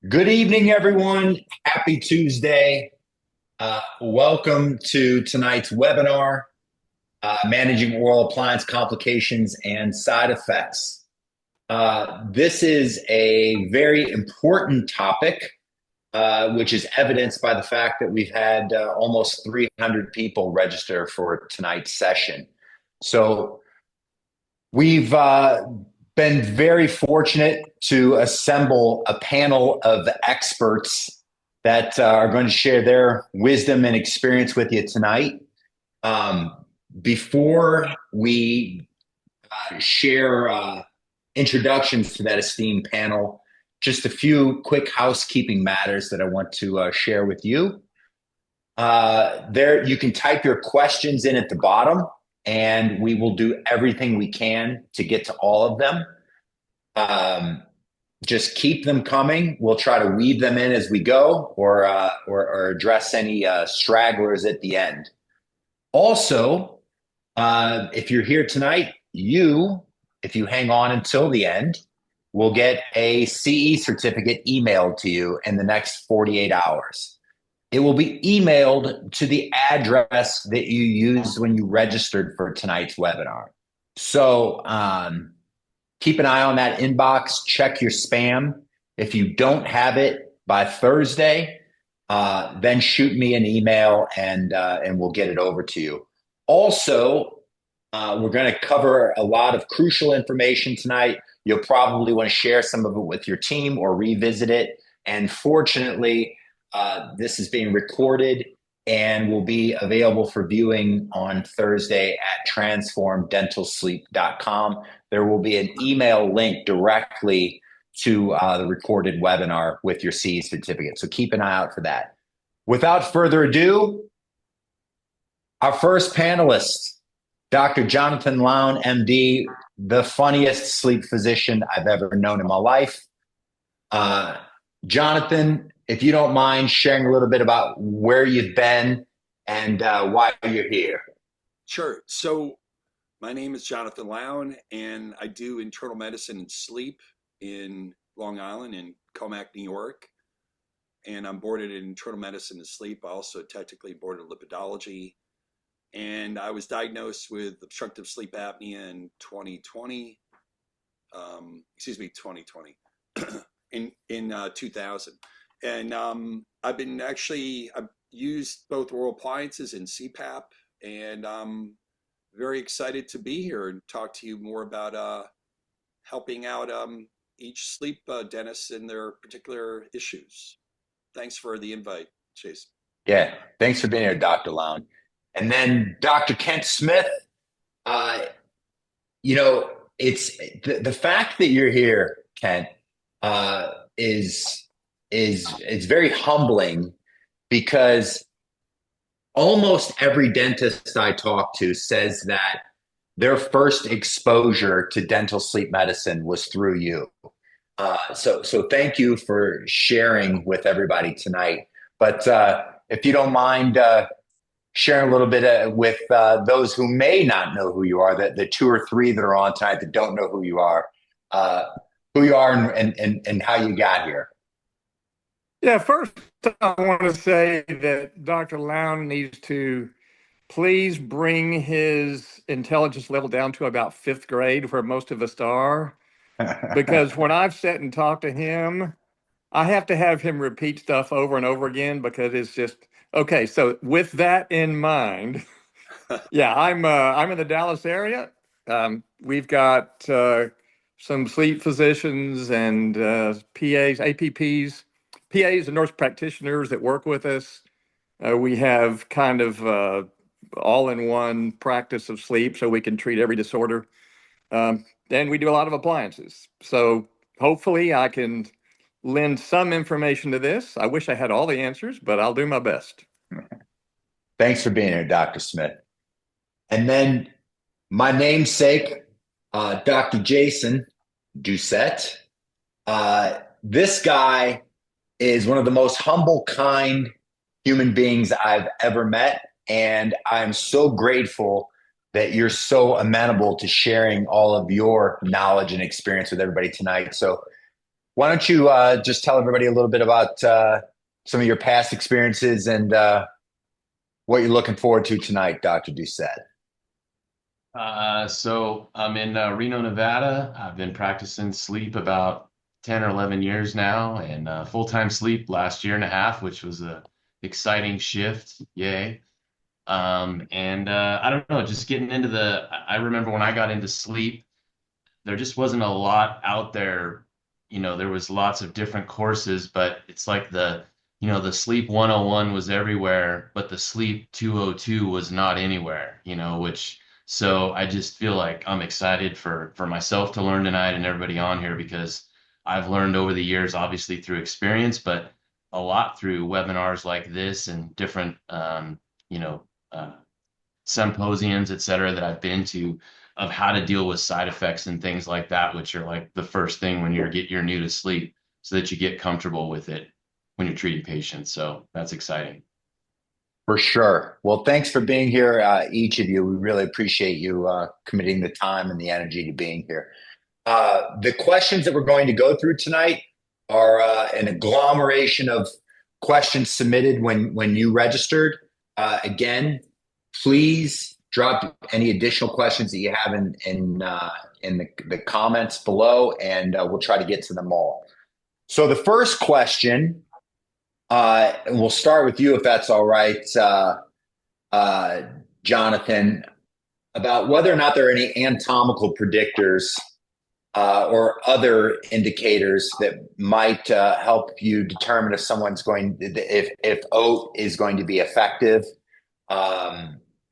Good evening, everyone. Happy Tuesday. Welcome to tonight's webinar, Managing Oral Appliance Complications and Side Effects. This is a very important topic, which is evidenced by the fact that we've had almost 300 people register for tonight's session. So we've been very fortunate to assemble a panel of experts that are going to share their wisdom and experience with you tonight. Before we share introductions to that esteemed panel, just a few quick housekeeping matters that I want to share with you. There, you can type your questions in at the bottom, and we will do everything we can to get to all of them. Just keep them coming. We'll try to weave them in as we go, or address any stragglers at the end. Also, if you're here tonight, if you hang on until the end, will get a CE certificate emailed to you in the next 48 hours. It will be emailed to the address that you used when you registered for tonight's webinar. So keep an eye on that inbox. Check your spam. If you don't have it by Thursday, then shoot me an email and we'll get it over to you. Also, we're going to cover a lot of crucial information tonight. You'll probably want to share some of it with your team or revisit it. And fortunately, this is being recorded and will be available for viewing on Thursday at transformdentalsleep.com. There will be an email link directly to the recorded webinar with your CE certificate. So keep an eye out for that. Without further ado, our first panelist, Dr. Jonathan Lown, MD, the funniest sleep physician I've ever known in my life. Jonathan, if you don't mind sharing a little bit about where you've been and why you're here. Sure. So my name is Jonathan Lown, and I do internal medicine and sleep in Long Island in Comac, New York. And I'm boarded in internal medicine and sleep. I also technically boarded lipidology. And I was diagnosed with obstructive sleep apnea in 2020. 2020, in 2000. And I've used both oral appliances and CPAP, and I'm very excited to be here and talk to you more about helping out each sleep dentist in their particular issues. Thanks for the invite, Jason. Yeah, thanks for being here, Dr. Lown. And then Dr. Kent Smith, it's the fact that you're here, Kent, is very humbling, because almost every dentist I talk to says that their first exposure to dental sleep medicine was through you. So thank you for sharing with everybody tonight. But if you don't mind sharing a little bit with those who may not know who you are, the two or three that are on tonight that don't know who you are and how you got here. Yeah, first I want to say that Dr. Lown needs to please bring his intelligence level down to about fifth grade, where most of us are. Because when I've sat and talked to him, I have to have him repeat stuff over and over again, because it's just, okay, so with that in mind, yeah, I'm in the Dallas area. We've got some sleep physicians and PAs, APPs, PAs and nurse practitioners that work with us. We have kind of all-in-one practice of sleep, so we can treat every disorder. And we do a lot of appliances. So hopefully I can lend some information to this. I wish I had all the answers, but I'll do my best. Thanks for being here, Dr. Smith. And then my namesake, Dr. Jason Doucette. This guy is one of the most humble, kind human beings I've ever met. And I'm so grateful that you're so amenable to sharing all of your knowledge and experience with everybody tonight. So Why don't you just tell everybody a little bit about some of your past experiences and what you're looking forward to tonight, Dr. Doucette? So I'm in Reno, Nevada. I've been practicing sleep about 10 or 11 years now, and full-time sleep last year and a half, which was a exciting shift. Yay. And I don't know, just getting into I remember when I got into sleep, there just wasn't a lot out there. There was lots of different courses, but it's like the sleep 101 was everywhere, but the sleep 202 was not anywhere, so I just feel like I'm excited for myself to learn tonight and everybody on here because I've learned over the years, obviously through experience, but a lot through webinars like this and different, you know, uh, symposiums, et cetera, that I've been to of how to deal with side effects and things like that, which are like the first thing when you're new to sleep, so that you get comfortable with it when you're treating patients. So that's exciting. For sure. Well, thanks for being here, each of you. We really appreciate you committing the time and the energy to being here. The questions that we're going to go through tonight are an agglomeration of questions submitted when you registered. Again, please drop any additional questions that you have in the comments below, and we'll try to get to them all. So the first question, and we'll start with you if that's all right, Jonathan, about whether or not there are any anatomical predictors or other indicators that might help you determine if if OAT is going to be effective,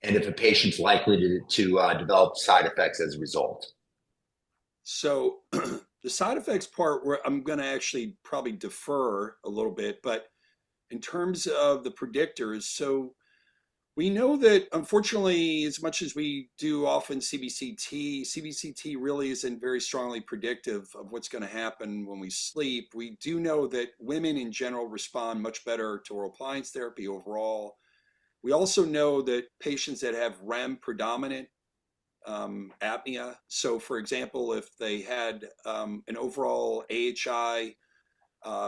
and if a patient's likely to develop side effects as a result. So the side effects part, where I'm going to actually probably defer a little bit, but in terms of the predictors, so we know that unfortunately, as much as we do often CBCT really isn't very strongly predictive of what's going to happen when we sleep. We do know that women in general respond much better to oral appliance therapy overall. We also know that patients that have REM predominant apnea, so for example, if they had an overall AHI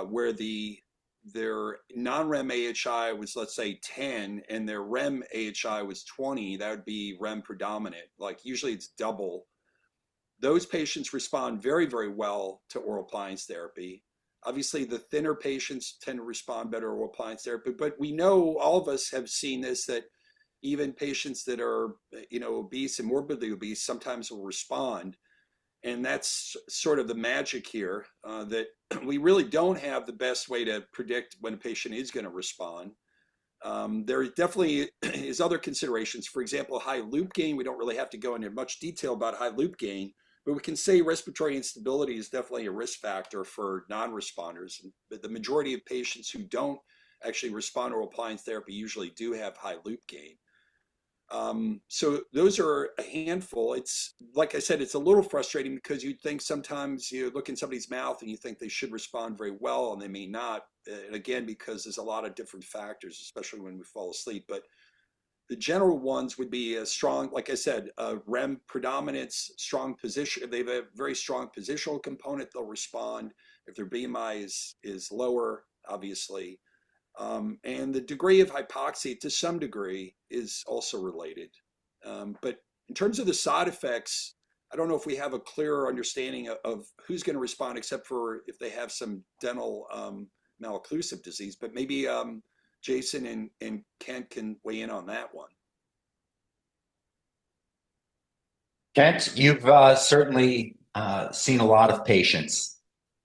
where their non-REM AHI was, let's say, 10 and their REM AHI was 20, that would be REM predominant. Like usually it's double. Those patients respond very, very well to oral appliance therapy. Obviously, the thinner patients tend to respond better to oral appliance therapy, but we know all of us have seen this, that even patients that are, obese and morbidly obese sometimes will respond. And that's sort of the magic here, that we really don't have the best way to predict when a patient is going to respond. There definitely is other considerations. For example, high loop gain. We don't really have to go into much detail about high loop gain, but we can say respiratory instability is definitely a risk factor for non-responders. But the majority of patients who don't actually respond to oral appliance therapy usually do have high loop gain. So those are a handful. It's like I said, it's a little frustrating because you'd think sometimes you look in somebody's mouth and you think they should respond very well and they may not. And again, because there's a lot of different factors, especially when we fall asleep. But the general ones would be a strong, like I said, REM predominance, strong position. If they have a very strong positional component, they'll respond. If their BMI is lower, obviously. And the degree of hypoxia, to some degree, is also related. But in terms of the side effects, I don't know if we have a clearer understanding of who's going to respond, except for if they have some dental malocclusive disease. But maybe Jason and Kent can weigh in on that one. Kent, you've certainly seen a lot of patients.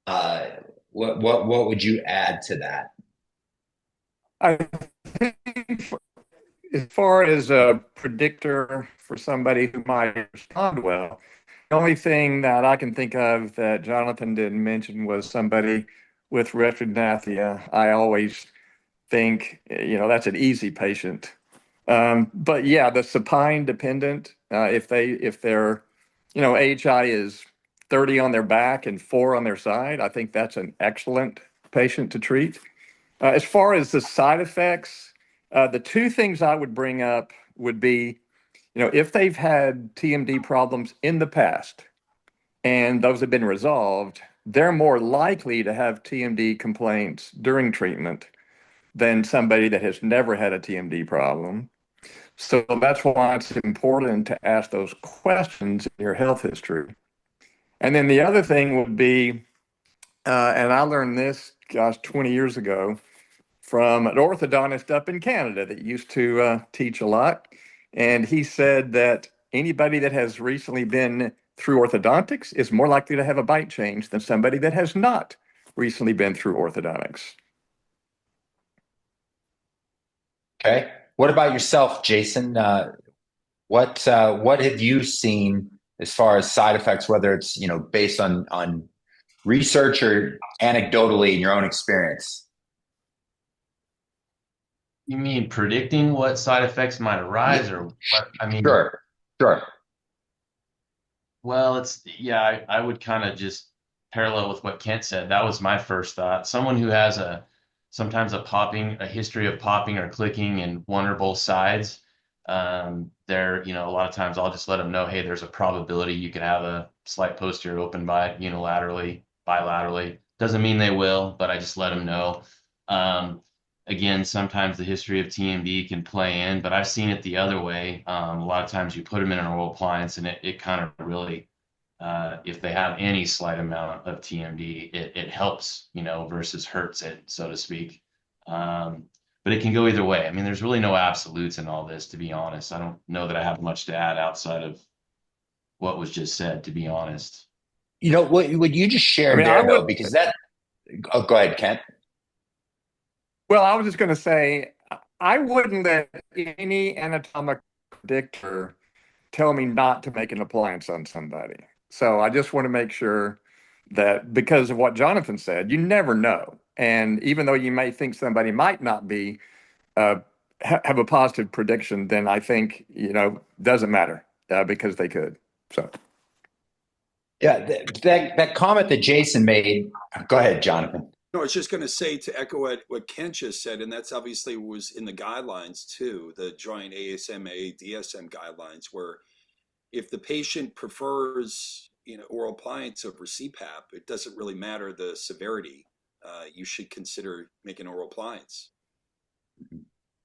What would you add to that? I think as far as a predictor for somebody who might respond well, the only thing that I can think of that Jonathan didn't mention was somebody with retinopathy. I always think, that's an easy patient. But yeah, the supine dependent, if their, AHI is 30 on their back and 4 on their side, I think that's an excellent patient to treat. As far as the side effects, the two things I would bring up would be, if they've had TMD problems in the past and those have been resolved, they're more likely to have TMD complaints during treatment than somebody that has never had a TMD problem. So that's why it's important to ask those questions in your health history. And then the other thing would be, and I learned this, gosh, 20 years ago from an orthodontist up in Canada that used to teach a lot. And he said that anybody that has recently been through orthodontics is more likely to have a bite change than somebody that has not recently been through orthodontics. Okay. What about yourself, Jason? What have you seen as far as side effects, whether it's based on research or anecdotally in your own experience? You mean predicting what side effects might arise, or what? I mean, Sure, sure. well, I would kind of just parallel with what Kent said. That was my first thought. Someone who has sometimes a history of popping or clicking in one or both sides, a lot of times I'll just let them know, hey, there's a probability you could have a slight posterior open bite unilaterally, bilaterally. Doesn't mean they will, but I just let them know. Again, sometimes the history of TMD can play in, but I've seen it the other way. A lot of times you put them in an oral appliance and it kind of really, if they have any slight amount of TMD, it helps, versus hurts it, so to speak. But it can go either way. I mean, there's really no absolutes in all this, to be honest. I don't know that I have much to add outside of what was just said, to be honest. What you just shared there, though, because oh, go ahead, Kent. Well, I was just going to say, I wouldn't let any anatomic predictor tell me not to make an appliance on somebody. So I just want to make sure that, because of what Jonathan said, you never know. And even though you may think somebody might not be have a positive prediction, then I think doesn't matter because they could. So Yeah, that comment that Jason made. Go ahead, Jonathan. No, I was just going to say, to echo what Kent just said, and that's obviously was in the guidelines too, the joint ASMA DSM guidelines, where if the patient prefers oral appliance over CPAP, it doesn't really matter the severity. You should consider making oral appliance.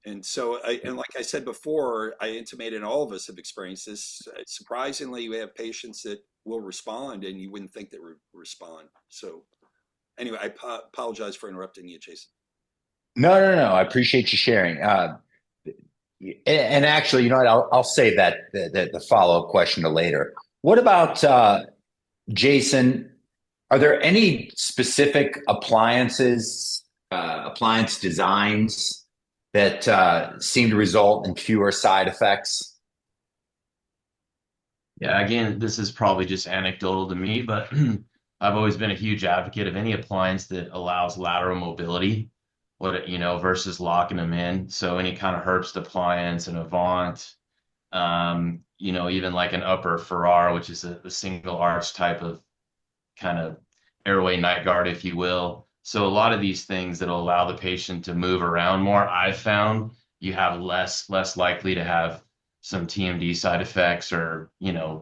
And so, like I said before, I intimated all of us have experienced this. Surprisingly, we have patients that will respond, and you wouldn't think they would respond. So anyway, I apologize for interrupting you, Jason. No. I appreciate you sharing. And actually, you know what? I'll save the follow-up question to later. What about Jason? Are there any specific appliance designs that seem to result in fewer side effects? Yeah, again, this is probably just anecdotal to me, but I've always been a huge advocate of any appliance that allows lateral mobility, versus locking them in. So any kind of Herbst appliance, an Avant, even like an upper Farrar, which is a single arch type of kind of airway night guard, if you will. So a lot of these things that'll allow the patient to move around more, I've found you have less likely to have some TMD side effects or,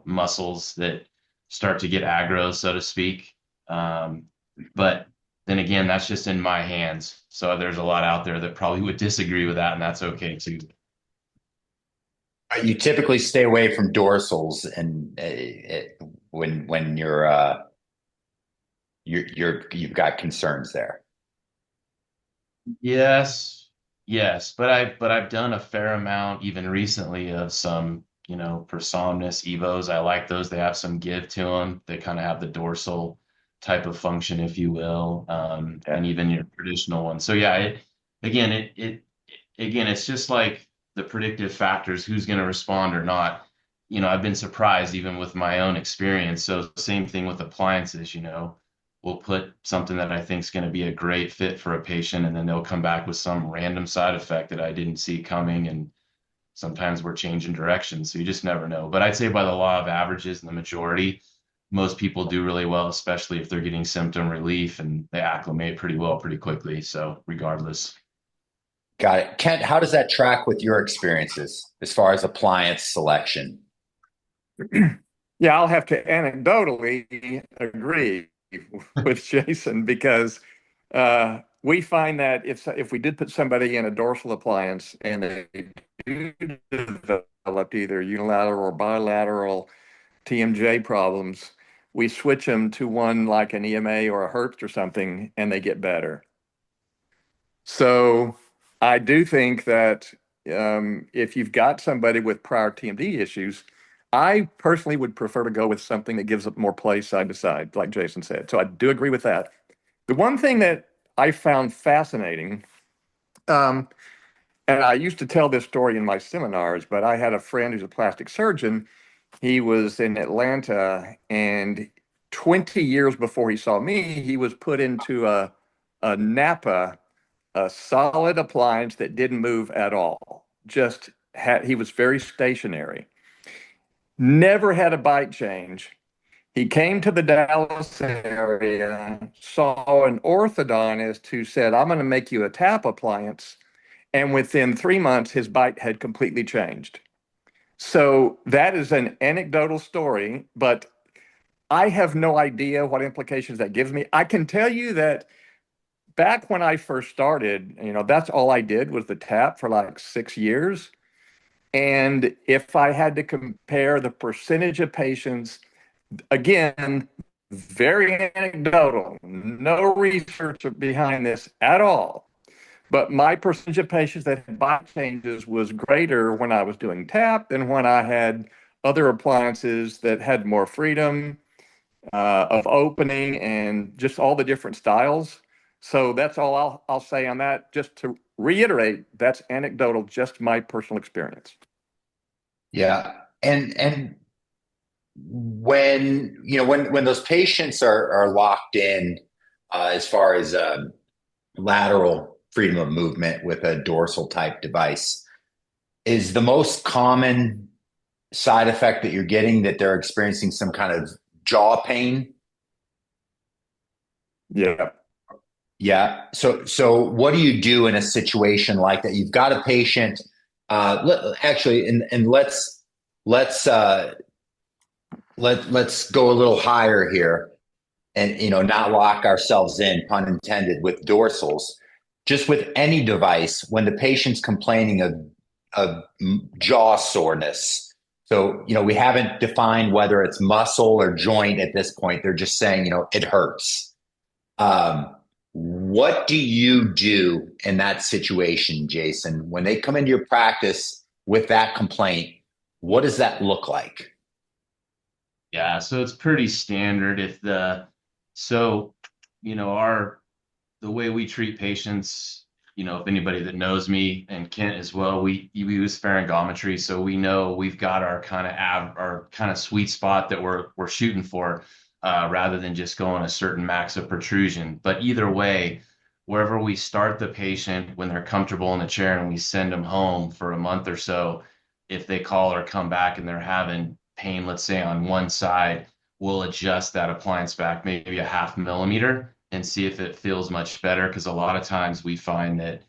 muscles that start to get aggro, so to speak. But then again, that's just in my hands. So there's a lot out there that probably would disagree with that, and that's okay too. You typically stay away from dorsals, and when you've got concerns there. Yes, but I've done a fair amount even recently of some, for Somnus Evos. I like those. They have some give to them. They kind of have the dorsal type of function, if you will, and even your traditional one. So yeah, it's just like the predictive factors, who's going to respond or not. I've been surprised even with my own experience. So same thing with appliances, we'll put something that I think is going to be a great fit for a patient, and then they'll come back with some random side effect that I didn't see coming. And sometimes we're changing directions. So you just never know. But I'd say by the law of averages and the majority, most people do really well, especially if they're getting symptom relief, and they acclimate pretty well pretty quickly. So regardless. Got it. Kent, how does that track with your experiences as far as appliance selection? Yeah, I'll have to anecdotally agree. with Jason because we find that if we did put somebody in a dorsal appliance and they do develop either unilateral or bilateral TMJ problems, we switch them to one like an EMA or a Herbst or something, and they get better. So I do think that if you've got somebody with prior TMD issues, I personally would prefer to go with something that gives up more play side to side, like Jason said. So I do agree with that. The one thing that I found fascinating, um, and I used to tell this story in my seminars, but I had a friend who's a plastic surgeon. He was in Atlanta, and 20 years before he saw me, he was put into a Napa, a solid appliance that didn't move at all. Just had, he was very stationary. Never had a bite change. He came to the Dallas area, saw an orthodontist who said, "I'm going to make you a tap appliance." And within 3 months, his bite had completely changed. So that is an anecdotal story, but I have no idea what implications that gives me. I can tell you that back when I first started, that's all I did was the tap for like 6 years. And if I had to compare the percentage of patients, again, very anecdotal, no research behind this at all. But my percentage of patients that had bite changes was greater when I was doing tap than when I had other appliances that had more freedom of opening and just all the different styles. So that's all I'll say on that. Just to reiterate, that's anecdotal, just my personal experience. Yeah. And when those patients are locked in, as far as lateral freedom of movement with a dorsal type device, is the most common side effect that you're getting that they're experiencing some kind of jaw pain? Yeah. Yeah. So what do you do in a situation like that? You've got a patient. Actually, and let's go a little higher here, and not lock ourselves in, pun intended, with dorsals. Just with any device, when the patient's complaining of jaw soreness. So we haven't defined whether it's muscle or joint at this point. They're just saying it hurts. What do you do in that situation, Jason, when they come into your practice with that complaint? What does that look like? Yeah, so it's pretty standard. So, our the way we treat patients, if anybody that knows me and Kent as well, we use pharyngometry, so we know we've got our kind of sweet spot that we're shooting for, rather than just going a certain max of protrusion. But either way, wherever we start the patient when they're comfortable in the chair and we send them home for a month or so, if they call or come back and they're having pain, let's say on one side, we'll adjust that appliance back maybe a 0.5 millimeter and see if it feels much better. Because a lot of times we find that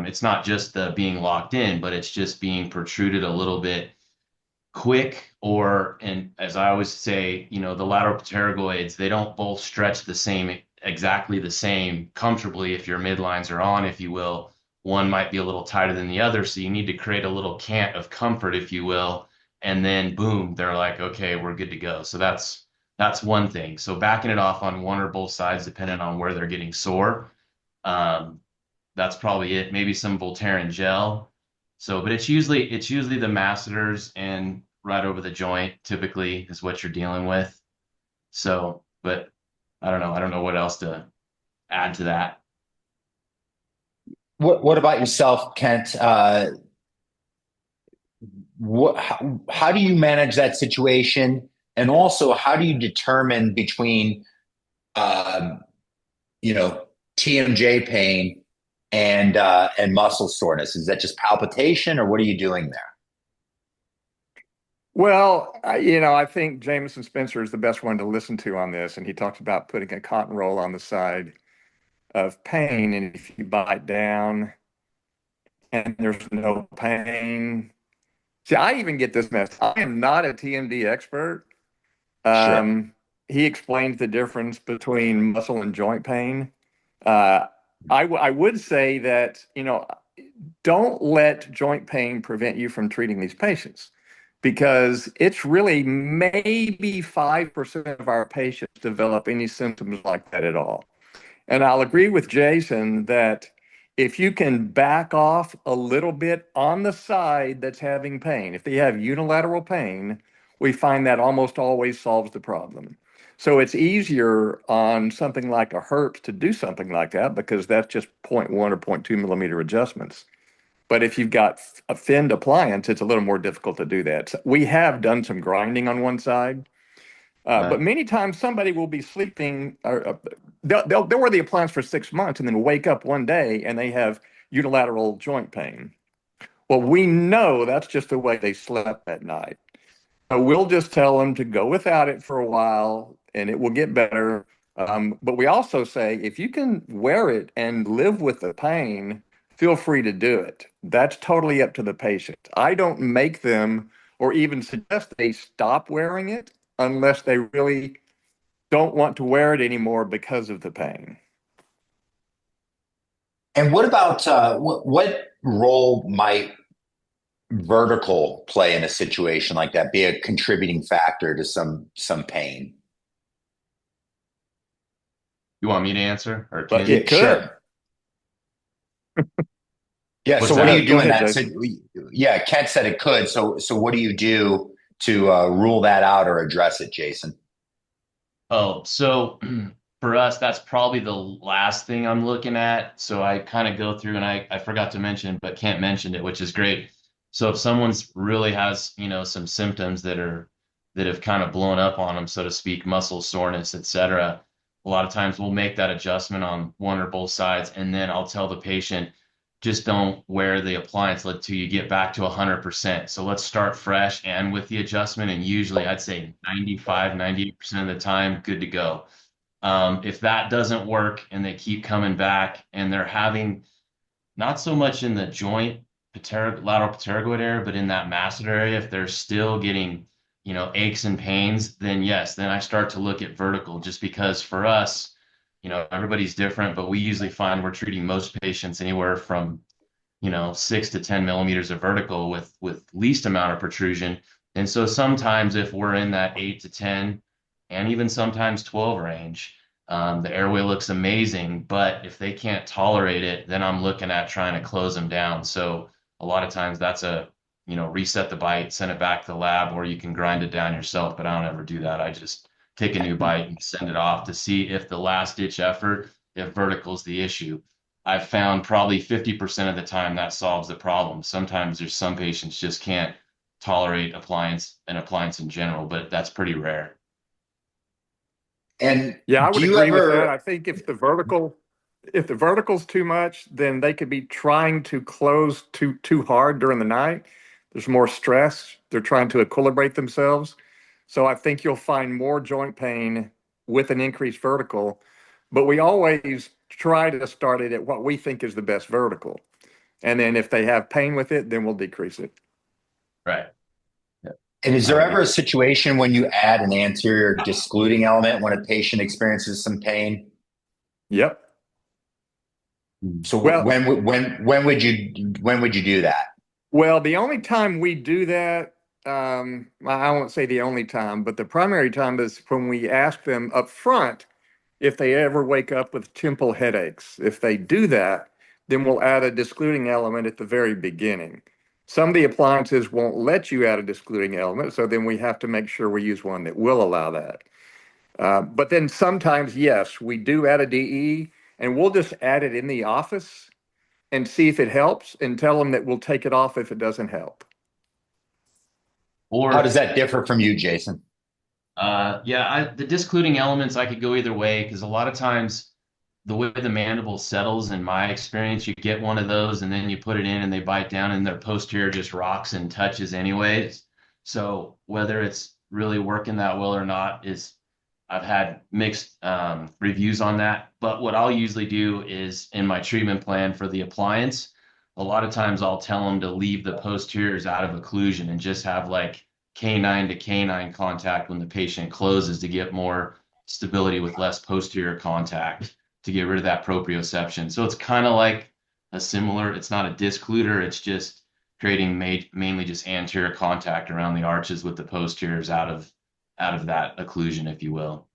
it's not just the being locked in, but it's just being protruded a little bit quick, and as I always say, the lateral pterygoids, they don't both stretch exactly the same comfortably if your midlines are on, if you will. One might be a little tighter than the other, so you need to create a little cant of comfort, if you will, and then boom, they're like, okay, we're good to go. So that's one thing. So backing it off on one or both sides, depending on where they're getting sore. Um, that's probably it. Maybe some Voltaren gel. So, but it's usually the masseters and right over the joint typically is what you're dealing with. So, but I don't know. I don't know what else to add to that. What about yourself, Kent? How do you manage that situation? And also, how do you determine between, um, TMJ pain and muscle soreness? Is that just palpitation, or what are you doing there? Well, I think Jameson Spencer is the best one to listen to on this, and he talks about putting a cotton roll on the side of pain, and if you bite down and there's no pain. See, I even get this mess. I am not a TMD expert. Sure. Um, he explains the difference between muscle and joint pain. Uh, I would say that, don't let joint pain prevent you from treating these patients because it's really maybe 5% of our patients develop any symptoms like that at all. And I'll agree with Jason that if you can back off a little bit on the side that's having pain, if they have unilateral pain, we find that almost always solves the problem. So it's easier on something like a herpes to do something like that because that's just zero point 0.1 or zero point 0.2 millimeter adjustments. But if you've got a finned appliance, it's a little more difficult to do that. So we have done some grinding on one side, but Right. many times somebody will be sleeping, they'll wear the appliance for 6 months and then wake up one day and they have unilateral joint pain. Well, we know that's just the way they slept that night. So we'll just tell them to go without it for a while and it will get better. But we also say if you can wear it and live with the pain, feel free to do it. That's totally up to the patient. I don't make them or even suggest they stop wearing it unless they really don't want to wear it anymore because of the pain. And what about what role might vertical play in a situation like that? Be a contributing factor to some pain? You want me to answer or But Ken? it Yeah, could. sure. Yeah. What's So what do that? you Go do in ahead, that? Jason. Yeah, Kent said it could. So what do you do to rule that out or address it, Jason? Oh, so for us, that's probably the last thing I'm looking at. So I kind of go through and I forgot to mention, but Kent mentioned it, which is great. So if someone's really has, some symptoms that have kind of blown up on them, so to speak, muscle soreness, etc., a lot of times we'll make that adjustment on one or both sides, and then I'll tell the patient, just don't wear the appliance until you get back to 100%. So let's start fresh and with the adjustment. And usually I'd say 98% of the time, good to go. If that doesn't work and they keep coming back and they're having not so much in the joint lateral pterygoid area, but in that masseter area, if they're still getting, aches and pains, then yes, then I start to look at vertical just because for us, everybody's different, but we usually find we're treating most patients anywhere from, 6 to 10 millimeters of vertical with least amount of protrusion. And so sometimes if we're in that 8 to 10 and even sometimes 12 range, the airway looks amazing, but if they can't tolerate it, then I'm looking at trying to close them down. So a lot of times that's reset the bite, send it back to the lab, or you can grind it down yourself, but I don't ever do that. I just take a new bite and send it off to see if the last ditch effort, if vertical's the issue. I've found probably 50% of the time that solves the problem. Sometimes there's some patients just can't tolerate an appliance in general, but that's pretty rare. And Yeah, I do would you agree with that. ever? I think if the vertical's too much, then they could be trying to close too hard during the night. There's more stress. They're trying to equilibrate themselves. So I think you'll find more joint pain with an increased vertical, but we always try to start it at what we think is the best vertical. And then if they have pain with it, then we'll decrease it. Right. Yeah, And is I there would ever agree. a situation when you add an anterior discluding element when a patient experiences some pain? Yep. So Well, when would you do that? Well, the only time we do that, I won't say the only time, but the primary time is when we ask them up front if they ever wake up with temple headaches. If they do that, then we'll add a discluding element at the very beginning. Some of the appliances won't let you add a discluding element, so then we have to make sure we use one that will allow that. But then sometimes, yes, we do add a DE, and we'll just add it in the office and see if it helps and tell them that we'll take it off if it doesn't help. How does Or that differ from you, Jason? yeah, the discluding elements I could go either way because a lot of times the way the mandible settles, in my experience, you get one of those and then you put it in and they bite down and their posterior just rocks and touches anyways. So whether it's really working that well or not is I've had mixed reviews on that. But what I'll usually do is in my treatment plan for the appliance, a lot of times I'll tell them to leave the posteriors out of occlusion and just have like canine to canine contact when the patient closes to get more stability with less posterior contact to get rid of that proprioception. So it's kind of like a similar, it's not a disc-cluder, it's just creating mainly just anterior contact around the arches with the posteriors out of that occlusion, if you will.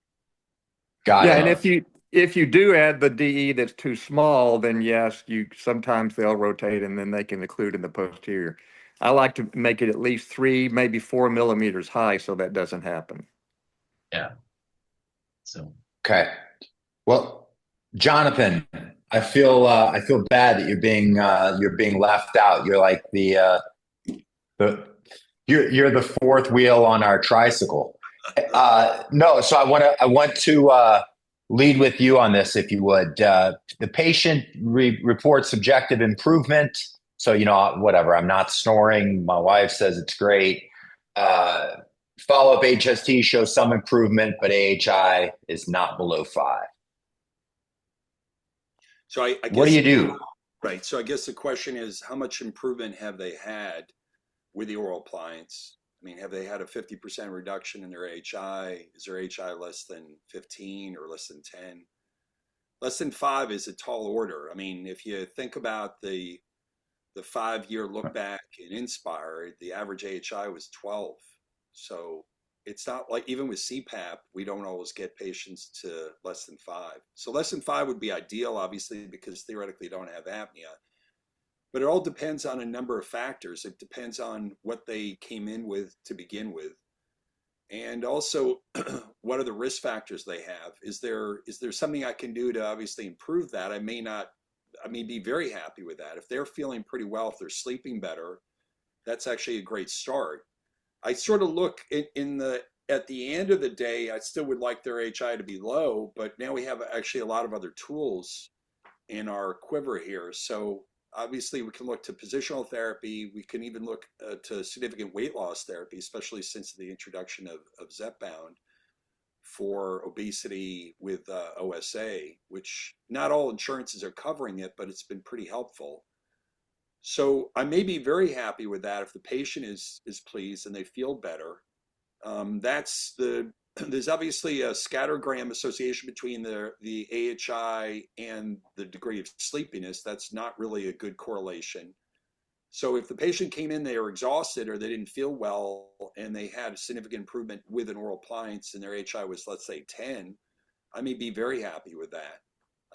Got Yeah, it. and if you do add the DE that's too small, then yes, you sometimes they'll rotate and then they can occlude in the posterior. I like to make it at least 3, maybe 4 millimeters high so that doesn't happen. Yeah. So Okay. Well, Jonathan, I feel bad that you're being left out. You're like the you're the fourth wheel on our tricycle. No, so I want to lead with you on this, if you would. The patient reports subjective improvement. So, whatever. I'm not snoring. My wife says it's great. Follow-up HST shows some improvement, but AHI is not below 5. So I guess, What do you do? right. So I guess the question is, how much improvement have they had with the oral appliance? I mean, have they had a 50% reduction in their AHI? Is their AHI less than 15 or less than 10? Less than 5 is a tall order. I mean, if you think about the 5-year look back in Inspire, the average AHI was 12. So it's not like, even with CPAP, we don't always get patients to less than 5. So less than 5 would be ideal, obviously, because theoretically you don't have apnea. But it all depends on a number of factors. It depends on what they came in with to begin with. And also, what are the risk factors they have? Is there something I can do to obviously improve that? I may be very happy with that. If they're feeling pretty well, if they're sleeping better, that's actually a great start. I sort of look at the end of the day, I still would like their HI to be low, but now we have actually a lot of other tools in our quiver here. So obviously we can look to positional therapy. We can even look to significant weight loss therapy, especially since the introduction of Zepbound for obesity with OSA, which not all insurances are covering it, but it's been pretty helpful. So I may be very happy with that if the patient is pleased and they feel better. There's obviously a scattergram association between the AHI and the degree of sleepiness. That's not really a good correlation. So if the patient came in, they were exhausted or they didn't feel well and they had a significant improvement with an oral appliance and their AHI was, let's say, 10, I may be very happy with that.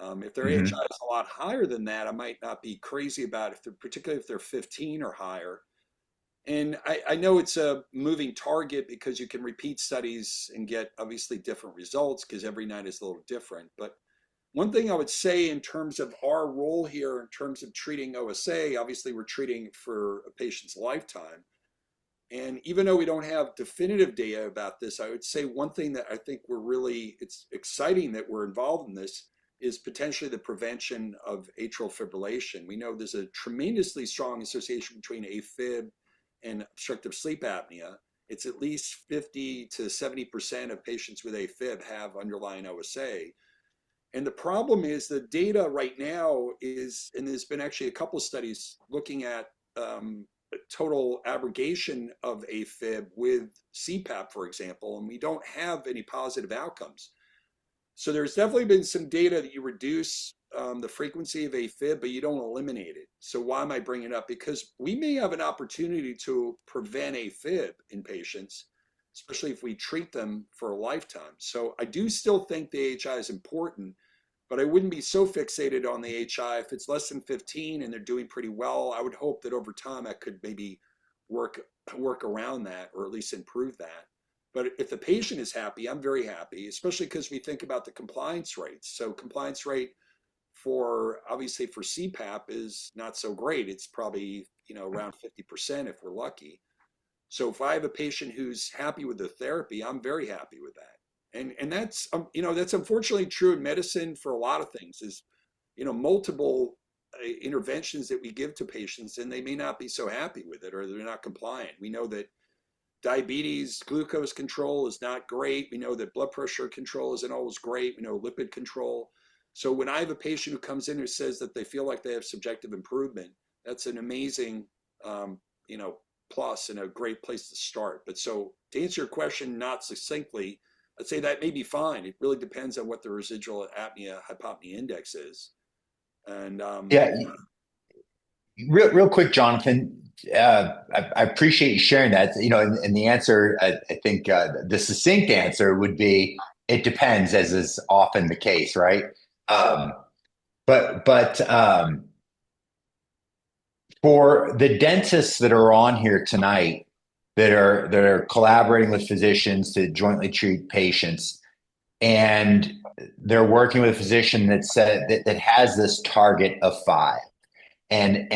If their AHI is a lot higher than that, I might not be crazy about it, particularly if they're 15 or higher. And I know it's a moving target because you can repeat studies and get obviously different results because every night is a little different. But one thing I would say in terms of our role here, in terms of treating OSA, obviously we're treating for a patient's lifetime. And even though we don't have definitive data about this, I would say one thing that I think it's exciting that we're involved in this is potentially the prevention of atrial fibrillation. We know there's a tremendously strong association between AFib and obstructive sleep apnea. It's at least 50 to 70% of patients with AFib have underlying OSA. And the problem is the data right now is, and there's been actually a couple of studies looking at total abrogation of AFib with CPAP, for example, and we don't have any positive outcomes. So there's definitely been some data that you reduce the frequency of AFib, but you don't eliminate it. So why am I bringing it up? Because we may have an opportunity to prevent AFib in patients, especially if we treat them for a lifetime. So I do still think the AHI is important, but I wouldn't be so fixated on the AHI. If it's less than 15 and they're doing pretty well, I would hope that over time I could maybe work around that or at least improve that. But if the patient is happy, I'm very happy, especially because we think about the compliance rates. So compliance rate obviously for CPAP is not so great. It's probably, around 50% if we're lucky. So if I have a patient who's happy with the therapy, I'm very happy with that. And that's, that's unfortunately true in medicine for a lot of things is, multiple interventions that we give to patients and they may not be so happy with it or they're not compliant. We know that diabetes, glucose control is not great. We know that blood pressure control isn't always great. We know lipid control. So when I have a patient who comes in who says that they feel like they have subjective improvement, that's an amazing, plus and a great place to start. But so to answer your question not succinctly, I'd say that may be fine. It really depends on what the residual apnea hypopnea index is. And Yeah, real quick, Jonathan. I appreciate you sharing that. And the answer, I think, the succinct answer would be it depends, as is often the case, right? Um, but for the dentists that are on here tonight, that are collaborating with physicians to jointly treat patients, and they're working with a physician that has this target of 5, and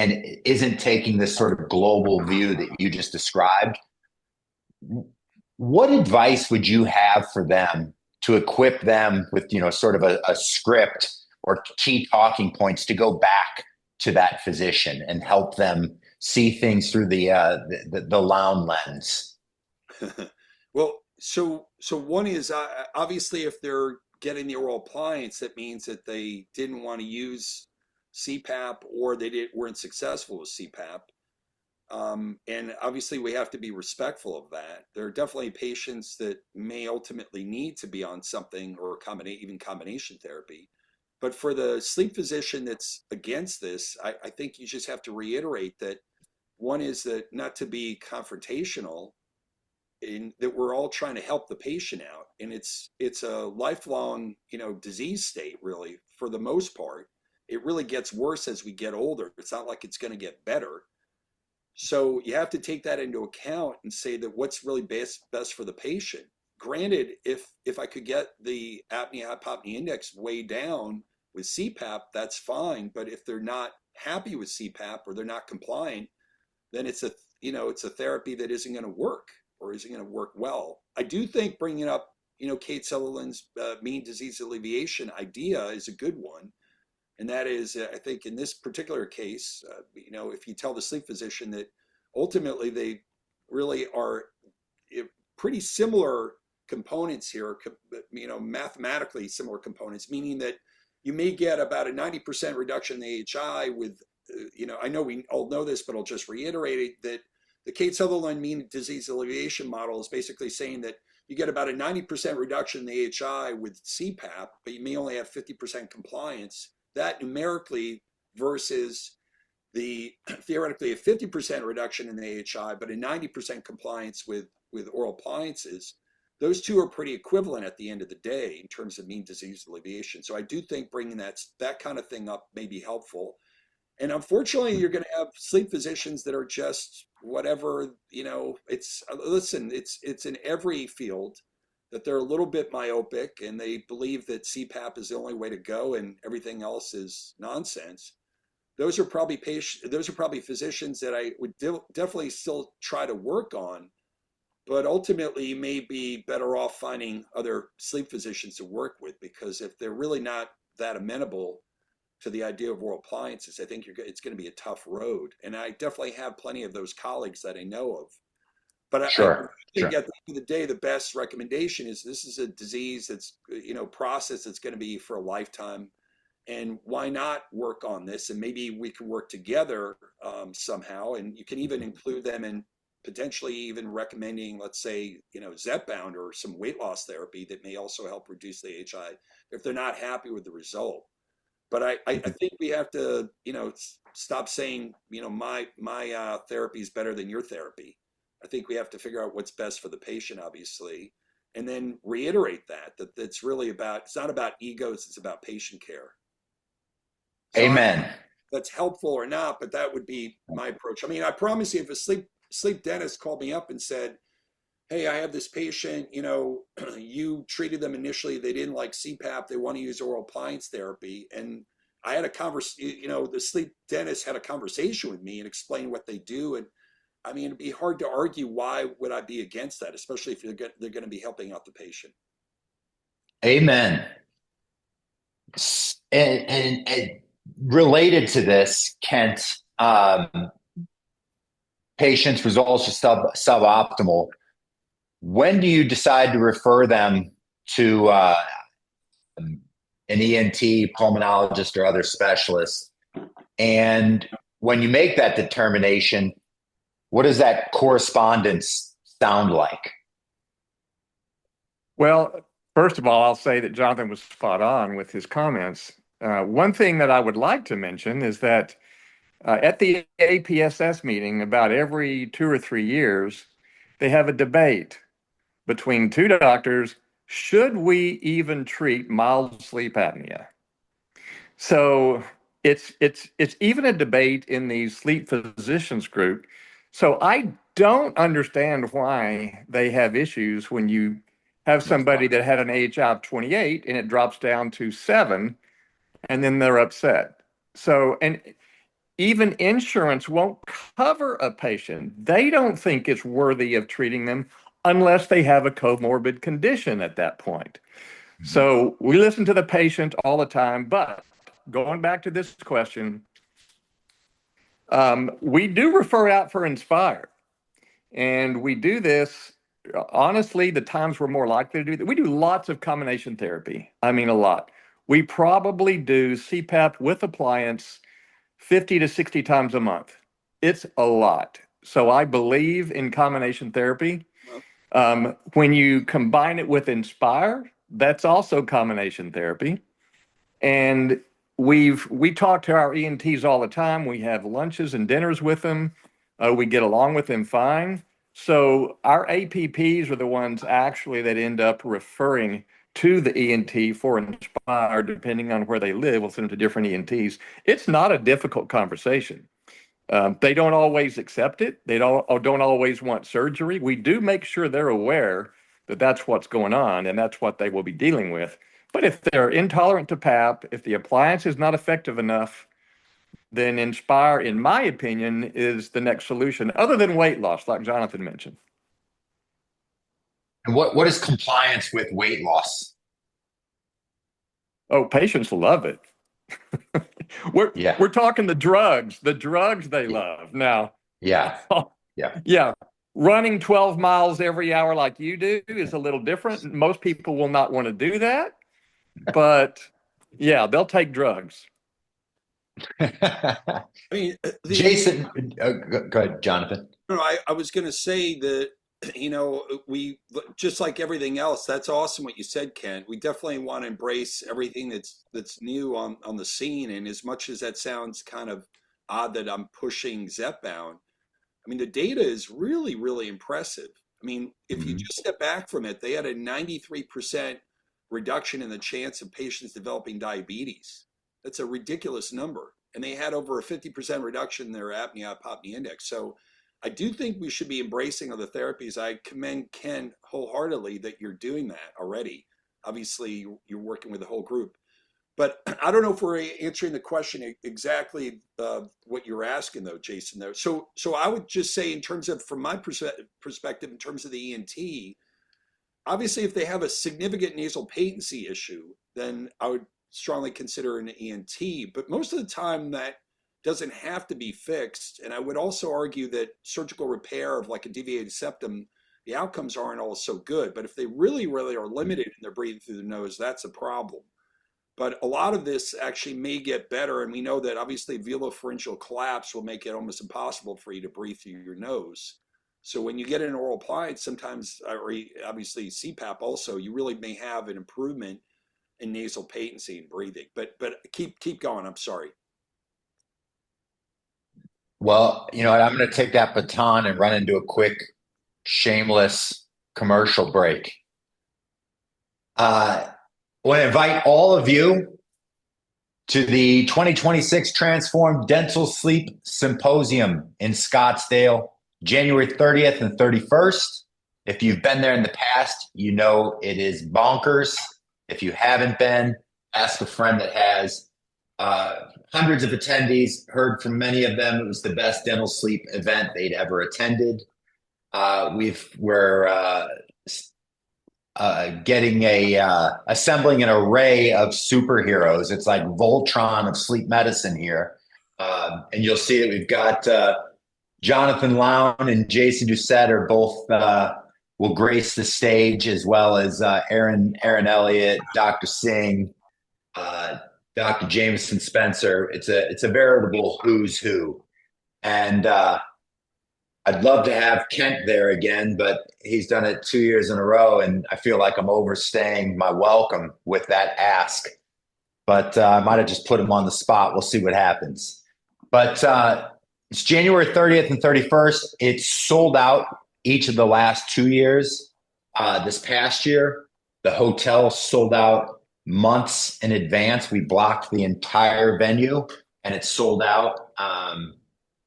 isn't taking this sort of global view that you just described, what advice would you have for them to equip them with, sort of a script or key talking points to go back to that physician and help them see things through the Lown lens? Well, so one is obviously if they're getting the oral appliance, that means that they didn't want to use CPAP or weren't successful with CPAP. And obviously we have to be respectful of that. There are definitely patients that may ultimately need to be on something or even combination therapy. But for the sleep physician that's against this, I think you just have to reiterate that one is that not to be confrontational, in that we're all trying to help the patient out, and it's a lifelong disease state. Really, for the most part, it really gets worse as we get older. It's not like it's going to get better. So you have to take that into account and say that what's really best for the patient. Granted, if I could get the apnea hypopnea index way down with CPAP, that's fine. But if they're not happy with CPAP or they're not compliant, then it's a therapy that isn't going to work or isn't going to work well. I do think bringing up Kate Sutherland's mean disease alleviation idea is a good one, and that is I think in this particular case, if you tell the sleep physician that ultimately they really are pretty similar components here, mathematically similar components, meaning that you may get about a 90% reduction in the AHI with, I know we all know this, but I'll just reiterate it, that the Kate Sutherland mean disease alleviation model is basically saying that you get about a 90% reduction in the AHI with CPAP, but you may only have 50% compliance. That numerically versus the theoretically a 50% reduction in the AHI, but a 90% compliance with oral appliances. Those two are pretty equivalent at the end of the day in terms of mean disease alleviation. So I do think bringing that kind of thing up may be helpful. And unfortunately, you're going to have sleep physicians that are just whatever, it's in every field that they're a little bit myopic and they believe that CPAP is the only way to go and everything else is nonsense. Those are probably physicians that I would definitely still try to work on, but ultimately you may be better off finding other sleep physicians to work with, because if they're really not that amenable to the idea of oral appliances, I think it's going to be a tough road. And I definitely have plenty of those colleagues that I know of. But Sure. I think at the end of the day, the best recommendation is this is a disease that's, process that's going to be for a lifetime. And why not work on this? And maybe we can work together somehow. And you can even include them in potentially even recommending, let's say, Zepbound or some weight loss therapy that may also help reduce the AHI if they're not happy with the result. But I think we have to, stop saying, my therapy is better than your therapy. I think we have to figure out what's best for the patient, obviously, and then reiterate that it's really it's not about egos, it's about patient care. So Amen. That's helpful or not, but that would be my approach. I mean, I promise you, if a sleep dentist called me up and said, hey, I have this patient, you treated them initially, they didn't like CPAP, they want to use oral appliance therapy. And I had a conversation, the sleep dentist had a conversation with me and explained what they do. And I mean, it'd be hard to argue why would I be against that, especially if they're going to be helping out the patient. Amen. And related to this, Kent, patients' results are suboptimal. When do you decide to refer them to an ENT, pulmonologist, or other specialist? And when you make that determination, What does that correspondence sound like? Well, first of all, I'll say that Jonathan was spot on with his comments. One thing that I would like to mention is that at the APSS meeting, about every 2 or 3 years, they have a debate between two doctors. Should we even treat mild sleep apnea? So it's even a debate in the sleep physicians group. So I don't understand why they have issues when you have somebody that had an AHI of 28 and it drops down to 7, and then they're upset. So, and even insurance won't cover a patient. They don't think it's worthy of treating them unless they have a comorbid condition at that point. So we listen to the patient all the time, but going back to this question, we do refer out for Inspire. And we do this, honestly, the times we're more likely to do that. We do lots of combination therapy. I mean, a lot. We probably do CPAP with appliance 50 to 60 times a month. It's a lot. So I believe in combination therapy. When you combine it with Inspire, that's also combination therapy. And we talk to our ENTs all the time. We have lunches and dinners with them. We get along with them fine. So our APPs are the ones actually that end up referring to the ENT for Inspire, depending on where they live. We'll send them to different ENTs. It's not a difficult conversation. They don't always accept it. They don't always want surgery. We do make sure they're aware that that's what's going on and that's what they will be dealing with. But if they're intolerant to PAP, if the appliance is not effective enough, then Inspire, in my opinion, is the next solution, other than weight loss, like Jonathan mentioned. And what is compliance with weight loss? Oh, patients love it. We're talking the drugs they love now. Yeah. Yeah. Running 12 miles every hour like you do is a little different. Most people will not want to do that, but yeah, they'll take drugs. I mean, Jason, go ahead, Jonathan. No, I was going to say that, we, just like everything else, that's awesome what you said, Ken. We definitely want to embrace everything that's new on the scene. And as much as that sounds kind of odd that I'm pushing Zepbound, I mean, the data is really, really impressive. I mean, if you just step back from it, they had a 93% reduction in the chance of patients developing diabetes. That's a ridiculous number. And they had over a 50% reduction in their apnea-hypopnea index. So I do think we should be embracing other therapies. I commend Ken wholeheartedly that you're doing that already. Obviously, you're working with the whole group. But I don't know if we're answering the question exactly what you're asking, though, Jason. Though, so I would just say, in terms of, from my perspective, in terms of the ENT, obviously, if they have a significant nasal patency issue, then I would strongly consider an ENT. But most of the time, that doesn't have to be fixed. And I would also argue that surgical repair of like a deviated septum, the outcomes aren't all so good. But if they really, really are limited and they're breathing through the nose, that's a problem. But a lot of this actually may get better. And we know that obviously velopharyngeal collapse will make it almost impossible for you to breathe through your nose. So when you get an oral appliance, sometimes, or obviously CPAP also, you really may have an improvement in nasal patency and breathing. But keep going. I'm sorry. Well, I'm going to take that baton and run into a quick, shameless commercial break. I want to invite all of you to the 2026 Transform Dental Sleep Symposium in Scottsdale, January 30th and 31st. If you've been there in the past, you know it is bonkers. If you haven't been, ask a friend that has. Hundreds of attendees, heard from many of them. It was the best dental sleep event they'd ever attended. We're assembling an array of superheroes. It's like Voltron of sleep medicine here. And you'll see that we've got Jonathan Lown and Jason Doucette are both will grace the stage, as well as Aaron Elliott, Dr. Singh, Dr. Jameson Spencer. It's a veritable who's who. And I'd love to have Kent there again, but he's done it 2 years in a row, and I feel like I'm overstaying my welcome with that ask. But I might have just put him on the spot. We'll see what happens. But it's January 30th and 31st. It's sold out each of the last 2 years. This past year, the hotel sold out months in advance. We blocked the entire venue and it's sold out.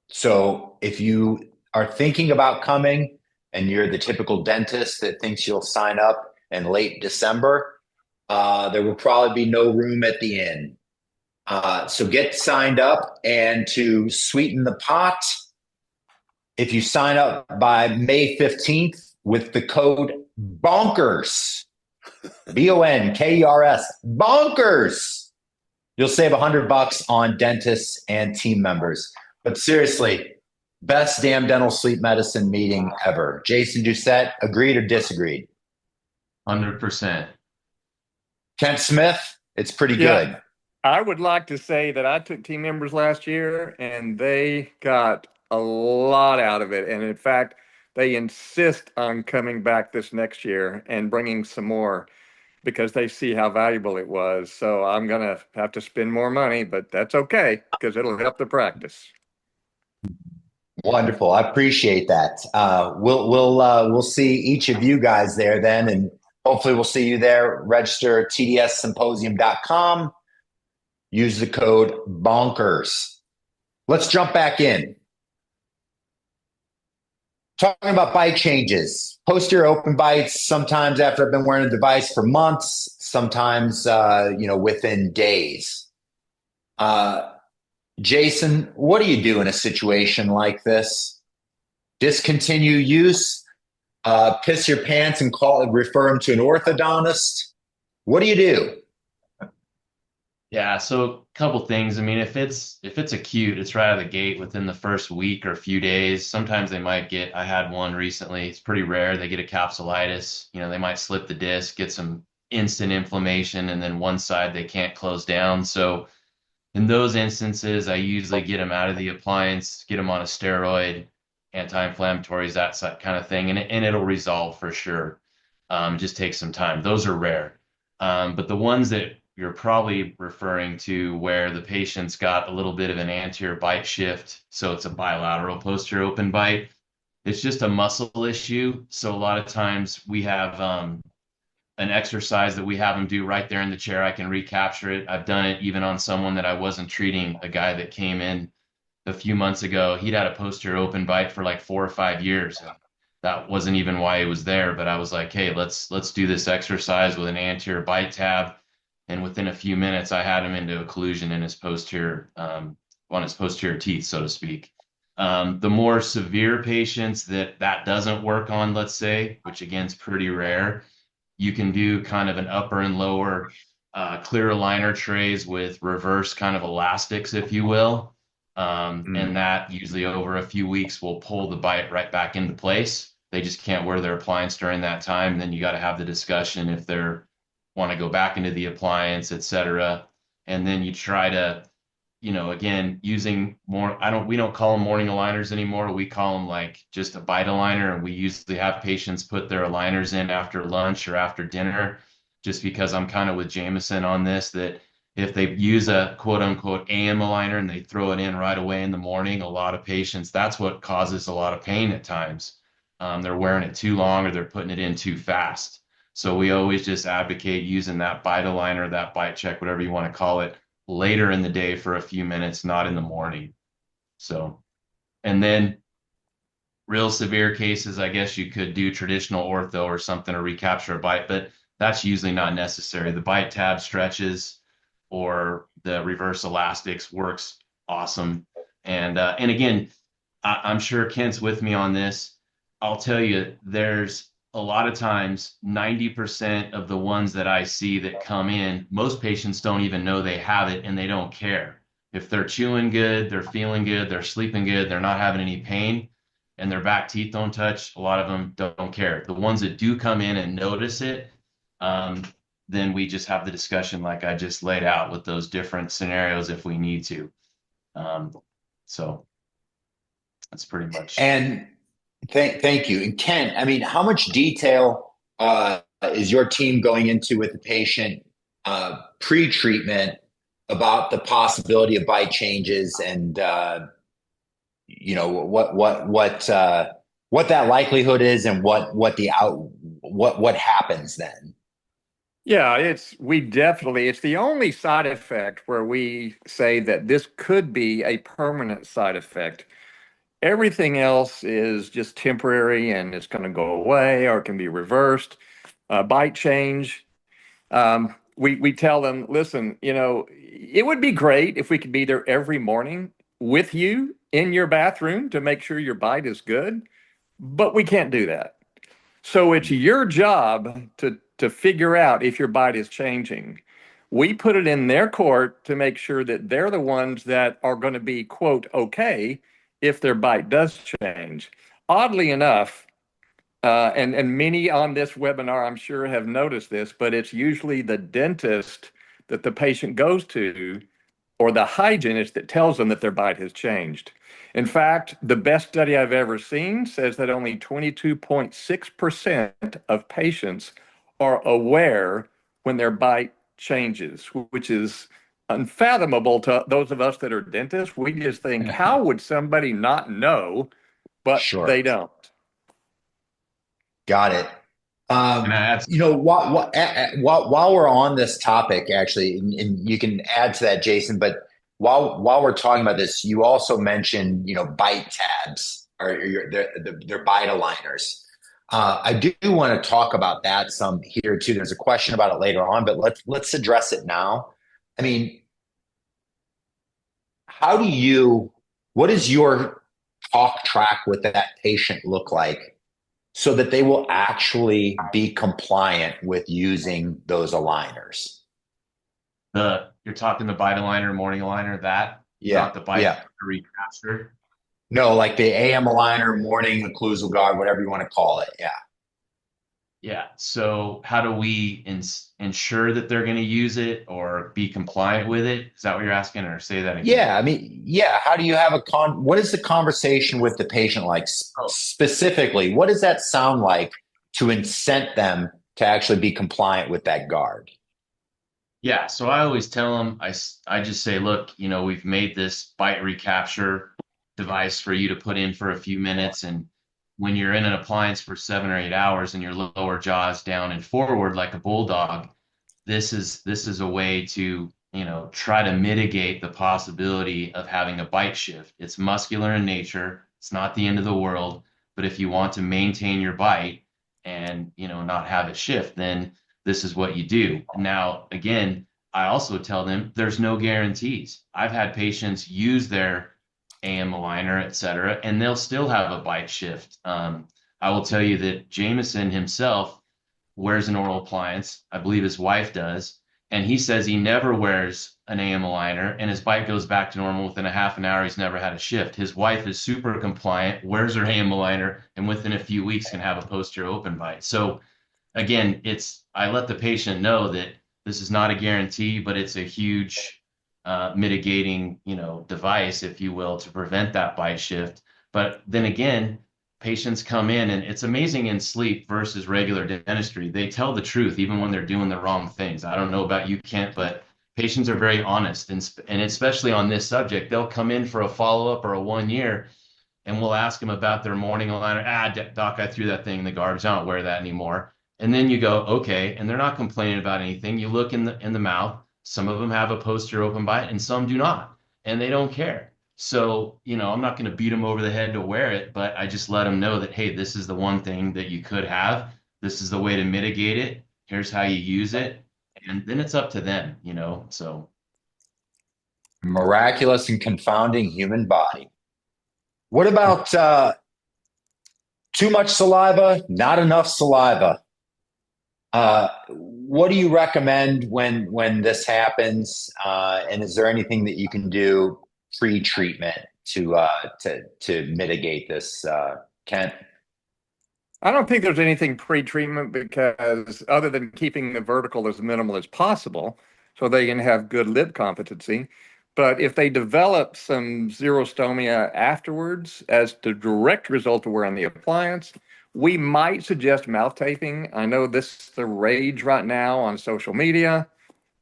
So if you are thinking about coming and you're the typical dentist that thinks you'll sign up in late December, there will probably be no room at the inn. So get signed up, and to sweeten the pot, if you sign up by May 15th with the code BONKERS, BONKERS, BONKERS, you'll save $100 on dentists and team members. But seriously, best damn dental sleep medicine meeting ever. Jason Doucette, agreed or disagreed? 100%. Kent Smith, it's pretty Yeah. good. I would like to say that I took team members last year and they got a lot out of it. And in fact, they insist on coming back this next year and bringing some more because they see how valuable it was. So I'm going to have to spend more money, but that's okay because it'll help the practice. Wonderful. I appreciate that. We'll see each of you guys there then, and hopefully we'll see you there. Register at tdssymposium.com. Use the code BONKERS. Let's jump back in. Talking about bite changes. Posterior open bites, sometimes after I've been wearing a device for months, sometimes within days. Jason, what do you do in a situation like this? Discontinue use, piss your pants and refer them to an orthodontist? What do you do? Yeah, so a couple things. I mean, if it's acute, it's right out of the gate within the first week or a few days. Sometimes they might I had one recently. It's pretty rare. They get a capsulitis. They might slip the disc, get some instant inflammation, and then one side they can't close down. So in those instances, I usually get them out of the appliance, get them on a steroid, anti-inflammatories, that kind of thing, and it'll resolve for sure. Just takes some time. Those are rare. But the ones that you're probably referring to where the patient's got a little bit of an anterior bite shift, so it's a bilateral posterior open bite. It's just a muscle issue. So a lot of times we have an exercise that we have them do right there in the chair. I can recapture it. I've done it even on someone that I wasn't treating, a guy that came in a few months ago. He'd had a posterior open bite for like 4 or 5 years. That wasn't even why he was there, but I was like, hey, let's do this exercise with an anterior bite tab. And within a few minutes, I had him into occlusion in his posterior, on his posterior teeth, so to speak. The more severe patients that doesn't work on, let's say, which again is pretty rare, you can do kind of an upper and lower clear aligner trays with reverse kind of elastics, if you will. And that usually over a few weeks will pull the bite right back into place. They just can't wear their appliance during that time. And then you got to have the discussion if they're want to go back into the appliance, et cetera. And then you try to, again, using more, we don't call them morning aligners anymore. We call them like just a bite aligner. And we usually have patients put their aligners in after lunch or after dinner, just because I'm kind of with Jameson on this, that if they use a quote unquote AM aligner and they throw it in right away in the morning, a lot of patients, that's what causes a lot of pain at times. They're wearing it too long or they're putting it in too fast. So we always just advocate using that bite aligner, that bite check, whatever you want to call it, later in the day for a few minutes, not in the morning. So, and then real severe cases, I guess you could do traditional ortho or something to recapture a bite, but that's usually not necessary. The bite tab stretches or the reverse elastics works awesome. And again, I'm sure Kent's with me on this. I'll tell you, there's a lot of times 90% of the ones that I see that come in, most patients don't even know they have it and they don't care. If they're chewing good, they're feeling good, they're sleeping good, they're not having any pain, and their back teeth don't touch, a lot of them don't care. The ones that do come in and notice it, then we just have the discussion like I just laid out with those different scenarios if we need to. So that's pretty much. And Thank you. And Ken, I mean, how much detail is your team going into with the patient pre-treatment about the possibility of bite changes and what that likelihood is and what happens then? Yeah, it's the only side effect where we say that this could be a permanent side effect. Everything else is just temporary and it's going to go away or it can be reversed. Bite change. We tell them, listen, it would be great if we could be there every morning with you in your bathroom to make sure your bite is good, but we can't do that. So it's your job to figure out if your bite is changing. We put it in their court to make sure that they're the ones that are going to be, quote, okay, if their bite does change. Oddly enough, and many on this webinar, I'm sure, have noticed this, but it's usually the dentist that the patient goes to or the hygienist that tells them that their bite has changed. In fact, the best study I've ever seen says that only 22.6% of patients are aware when their bite changes, which is unfathomable to those of us that are dentists. We just think, how would somebody not know? But Sure. they don't. Got it. And I add, While we're on this topic, actually, and you can add to that, Jason, but while we're talking about this, you also mentioned, bite tabs or their bite aligners. I do want to talk about that some here too. There's a question about it later on, but let's address it now. I mean, what does your talk track with that patient look like so that they will actually be compliant with using those aligners? you're talking the bite aligner, morning aligner, that, Yeah, not the bite yeah. recapture. No, like the AM aligner, morning occlusal guard, whatever you want to call it. Yeah. Yeah. So how do we ensure that they're going to use it or be compliant with it? Is that what you're asking, or say that again? Yeah, I mean, yeah. How do you have what is the conversation with the patient like Oh, specifically? What does that sound like to incent them to actually be compliant with that guard? yeah. So I always tell them, I just say, look, we've made this bite recapture device for you to put in for a few minutes. And when you're in an appliance for 7 or 8 hours and your lower jaw is down and forward like a bulldog, this is a way to try to mitigate the possibility of having a bite shift. It's muscular in nature. It's not the end of the world. But if you want to maintain your bite and not have it shift, then this is what you do. Now, again, I also tell them there's no guarantees. I've had patients use their AM aligner, et cetera, and they'll still have a bite shift. I will tell you that Jameson himself wears an oral appliance. I believe his wife does. And he says he never wears an AM aligner and his bite goes back to normal within a half an hour. He's never had a shift. His wife is super compliant, wears her AM aligner, and within a few weeks can have a posterior open bite. So again, I let the patient know that this is not a guarantee, but it's a huge mitigating, device, if you will, to prevent that bite shift. But then again, patients come in and it's amazing in sleep versus regular dentistry. They tell the truth even when they're doing the wrong things. I don't know about you, Kent, but patients are very honest. And especially on this subject, they'll come in for a follow-up or a 1 year and we'll ask them about their morning aligner. Doc, I threw that thing in the garbage. I don't wear that anymore. And then you go, okay, and they're not complaining about anything. You look in the mouth. Some of them have a posterior open bite, and some do not, and they don't care. So, I'm not going to beat them over the head to wear it, but I just let them know that, hey, this is the one thing that you could have. This is the way to mitigate it. Here's how you use it, and then it's up to them. So Miraculous and confounding human body. What about too much saliva, not enough saliva? What do you recommend when this happens? And is there anything that you can do pre-treatment to mitigate this, Kent? I don't think there's anything pre-treatment because other than keeping the vertical as minimal as possible so they can have good lip competency, But if they develop some xerostomia afterwards as the direct result of wearing the appliance, we might suggest mouth taping. I know this is the rage right now on social media.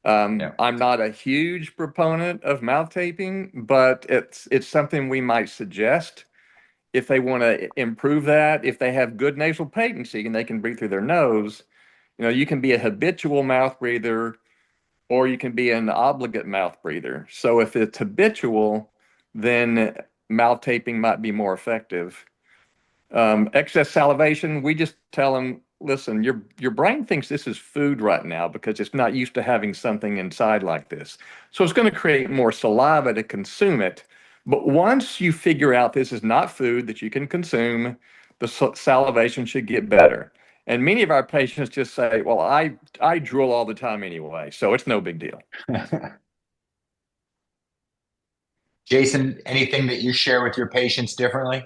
Yeah. I'm not a huge proponent of mouth taping, but it's something we might suggest if they want to improve that. If they have good nasal patency and they can breathe through their nose, you can be a habitual mouth breather or you can be an obligate mouth breather. So if it's habitual, then mouth taping might be more effective. Excess salivation, we just tell them, listen, your brain thinks this is food right now because it's not used to having something inside like this. So it's going to create more saliva to consume it. But once you figure out this is not food that you can consume, the salivation should get better. And many of our patients just say, well, I drool all the time anyway, so it's no big deal. Jason, anything that you share with your patients differently?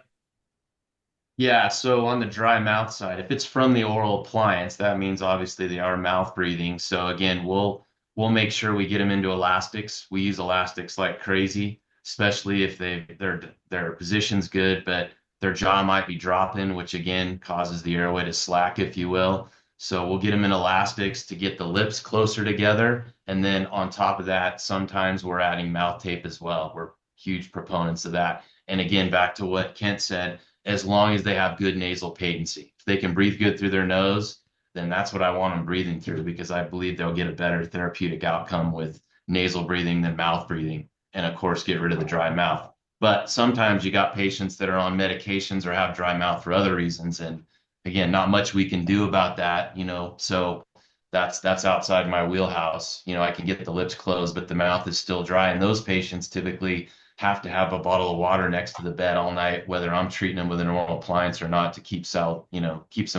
Yeah, so on the dry mouth side, if it's from the oral appliance, that means obviously they are mouth breathing. So again, we'll make sure we get them into elastics. We use elastics like crazy, especially if their position's good, but their jaw might be dropping, which again causes the airway to slack, if you will. So we'll get them in elastics to get the lips closer together. And then on top of that, sometimes we're adding mouth tape as well. We're huge proponents of that. And again, back to what Kent said, as long as they have good nasal patency. If they can breathe good through their nose, then that's what I want them breathing through, because I believe they'll get a better therapeutic outcome with nasal breathing than mouth breathing. And of course, get rid of the dry mouth. But sometimes you got patients that are on medications or have dry mouth for other reasons. And again, not much we can do about that, so that's outside my wheelhouse. I can get the lips closed, but the mouth is still dry. And those patients typically have to have a bottle of water next to the bed all night, whether I'm treating them with an oral appliance or not, to keep some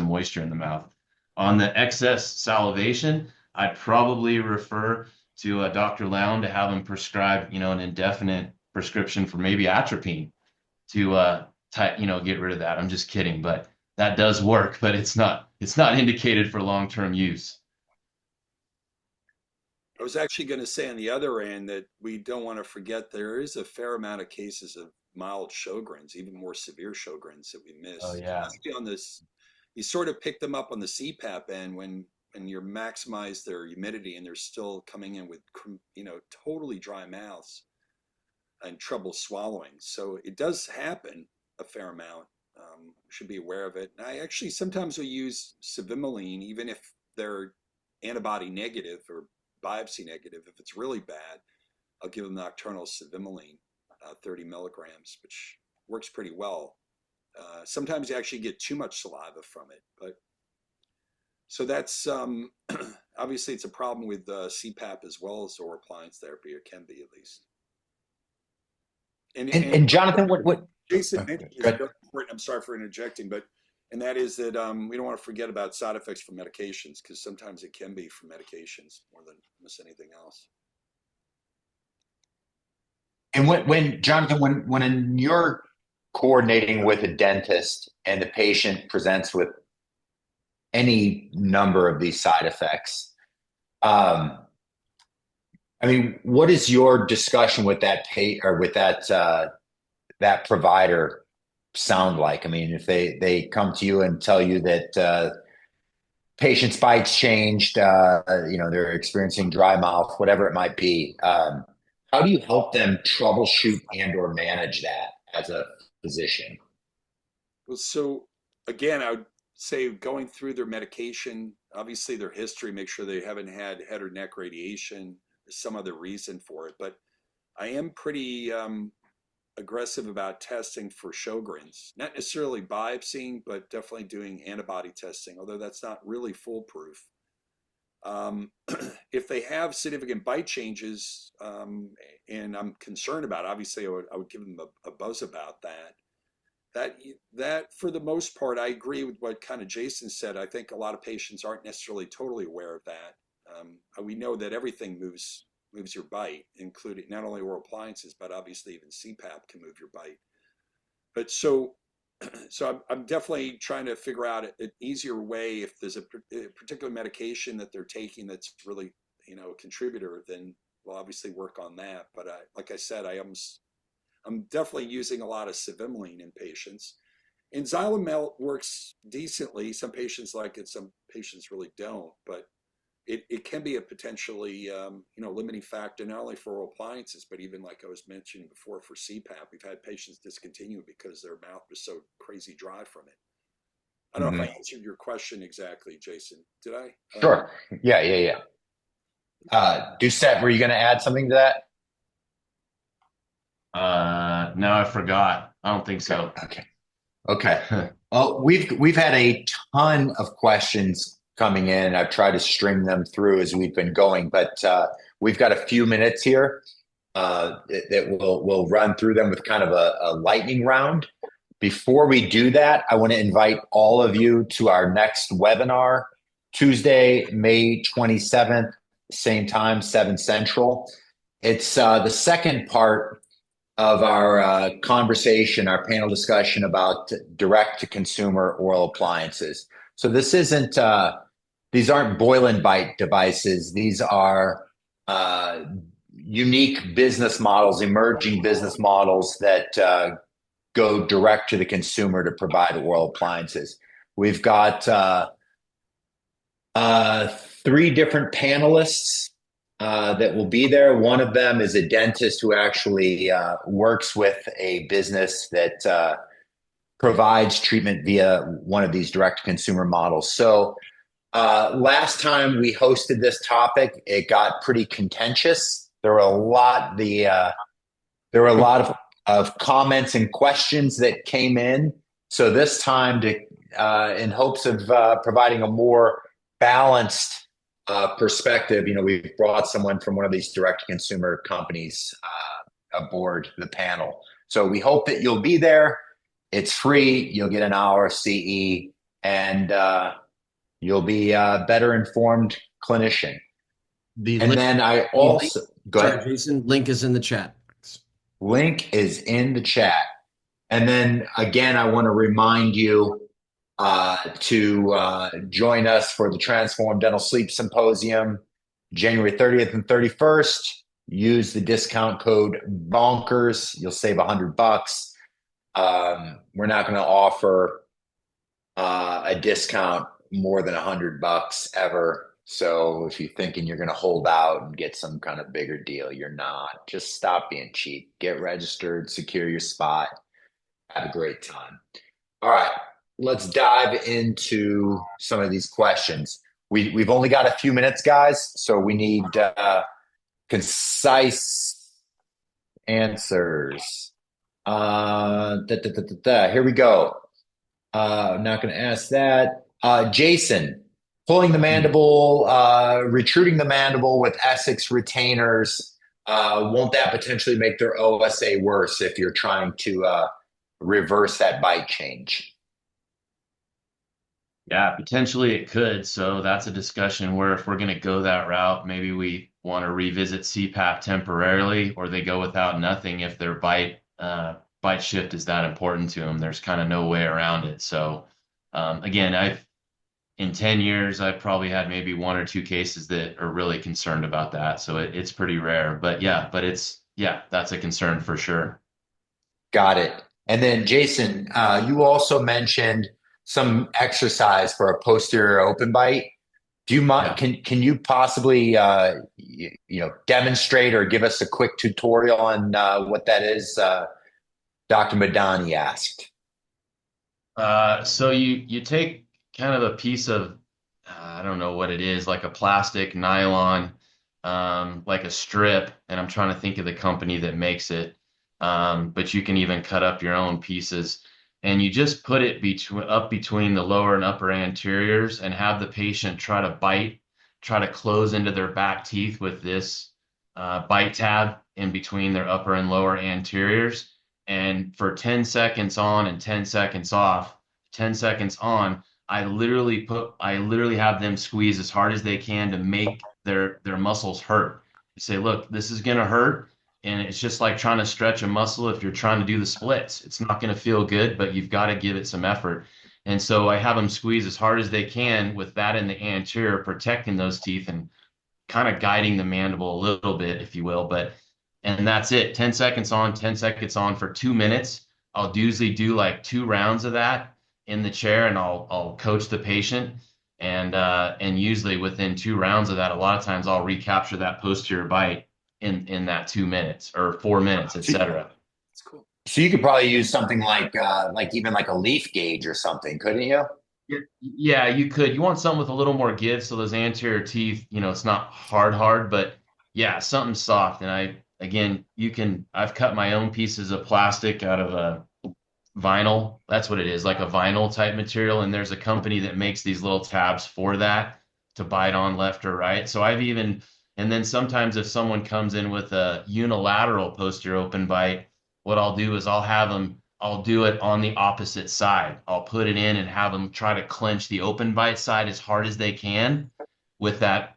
moisture in the mouth. On the excess salivation, I'd probably refer to Dr. Lown to have him prescribe, an indefinite prescription for maybe atropine to get rid of that. I'm just kidding, but that does work, but it's not indicated for long-term use. I was actually going to say on the other end that we don't want to forget there is a fair amount of cases of mild Sjogren's, even more severe Sjogren's that we Oh miss. yeah. Especially on this, you sort of pick them up on the CPAP end when you're maximize their humidity and they're still coming in with totally dry mouths and trouble swallowing. So it does happen a fair amount. Should be aware of it. And I actually sometimes will use cevimeline even if they're antibody negative or biopsy negative. If it's really bad, I'll give them nocturnal cevimeline, 30 milligrams, which works pretty well. Sometimes you actually get too much saliva from it, but so that's obviously it's a problem with CPAP as well as oral appliance therapy, or can be at least. And Jonathan, what Jason mentioned is good. very important. I'm sorry for interjecting, and that is that we don't want to forget about side effects from medications, because sometimes it can be from medications more than almost anything else. And when Jonathan, when you're coordinating with a dentist and the patient presents with any number of these side effects, what is your discussion with that that provider sound like? If they come to you and tell you that patient's bites changed, they're experiencing dry mouth, whatever it might be, how do you help them troubleshoot and or manage that as a physician? Well, so again, I would say going through their medication, obviously their history, make sure they haven't had head or neck radiation, or some other reason for it. But I am pretty aggressive about testing for Sjogren's, not necessarily biopsying, but definitely doing antibody testing, although that's not really foolproof. If they have significant bite changes, and I'm concerned about it, obviously I would give them a buzz about that. That for the most part, I agree with what kind of Jason said. I think a lot of patients aren't necessarily totally aware of that. We know that everything moves your bite, including not only oral appliances, but obviously even CPAP can move your bite. But so I'm definitely trying to figure out an easier way. If there's a particular medication that they're taking that's really a contributor, then we'll obviously work on that. But like I said, I'm definitely using a lot of cevimeline in patients. And Xylem works decently. Some patients like it, some patients really don't. But it can be a potentially limiting factor not only for oral appliances, but even like I was mentioning before for CPAP. We've had patients discontinue because their mouth was so crazy dry from it. I don't know if I answered your question exactly, Jason. Did I? Sure. Yeah. Doucette, were you going to add something to that? No, I forgot. I don't think so. Okay. Well, we've had a ton of questions coming in. I've tried to string them through as we've been going, but we've got a few minutes here that we'll run through them with kind of a lightning round. Before we do that, I want to invite all of you to our next webinar, Tuesday, May 27th, same time, 7 Central. It's the second part of our conversation, our panel discussion about direct-to-consumer oral appliances. So this isn't, these aren't boil and bite devices. These are unique business models, emerging business models that go direct to the consumer to provide oral appliances. We've got 3 different panelists that will be there. One of them is a dentist who actually works with a business that provides treatment via one of these direct-to-consumer models. So last time we hosted this topic, it got pretty contentious. There were a lot of comments and questions that came in. So this time, in hopes of providing a more balanced perspective, we've brought someone from one of these direct-to-consumer companies aboard the panel. So we hope that you'll be there. It's free. You'll get an hour CE, and you'll be a better informed clinician. Go ahead. Jason, link is in the chat. Link is in the chat. And then again, I want to remind you to join us for the Transform Dental Sleep Symposium, January 30th and 31st. Use the discount code BONKERS. You'll save $100. We're not going to offer a discount more than $100 ever. So if you're thinking you're going to hold out and get some kind of bigger deal, you're not. Just stop being cheap. Get registered, secure your spot. Have a great time. All right, let's dive into some of these questions. We've only got a few minutes, guys, so we need concise answers. Here we go. I'm not going to ask that. Jason, pulling the mandible, retruding the mandible with Essex retainers, won't that potentially make their OSA worse if you're trying to reverse that bite change? Yeah, potentially it could. So that's a discussion where if we're going to go that route, maybe we want to revisit CPAP temporarily, or they go without nothing if their bite shift is that important to them. There's kind of no way around it. So again, in 10 years, I've probably had maybe 1 or 2 cases that are really concerned about that. So it's pretty rare. But that's a concern for sure. Got it. And then Jason, you also mentioned some exercise for a posterior open bite. Do you mind? Yeah. Can you possibly demonstrate or give us a quick tutorial on what that is? Dr. Madani asked. So you take kind of a piece of I don't know what it is, like a plastic nylon, like a strip, and I'm trying to think of the company that makes it. But you can even cut up your own pieces, and you just put it between the lower and upper anteriors, and have the patient try to close into their back teeth with this bite tab in between their upper and lower anteriors. And for 10 seconds on and 10 seconds off, 10 seconds on, I literally have them squeeze as hard as they can to make their muscles hurt. You say, look, this is going to hurt. And it's just like trying to stretch a muscle if you're trying to do the splits. It's not going to feel good, but you've got to give it some effort. And so I have them squeeze as hard as they can with that in the anterior, protecting those teeth and kind of guiding the mandible a little bit, if you will. But and that's it. 10 seconds on, 10 seconds on for 2 minutes. I'll usually do like 2 rounds of that in the chair, and I'll coach the patient. And usually within 2 rounds of that, a lot of times I'll recapture that posterior bite in that 2 minutes or 4 minutes, etc. That's cool. So you could probably use something like even like a leaf gauge or something, couldn't you? Yeah, you could. You want something with a little more give, so those anterior teeth, it's not hard, but yeah, something soft. And again, I've cut my own pieces of plastic out of a vinyl. That's what it is, like a vinyl type material. And there's a company that makes these little tabs for that to bite on left or right. So and then sometimes if someone comes in with a unilateral posterior open bite, what I'll do is I'll do it on the opposite side. I'll put it in and have them try to clench the open bite side as hard as they can with that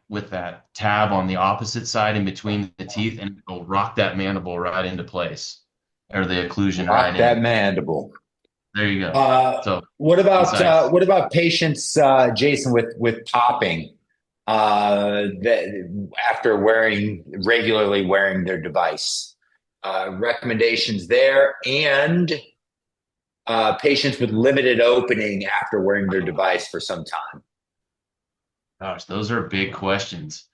tab on the opposite side in between the teeth, and it'll rock that mandible right into place, or the occlusion right Rock that in. mandible. There you go. So What insights. about patients, Jason, with popping after regularly wearing their device? Recommendations there, and patients with limited opening after wearing their device for some time. Gosh, those are big questions.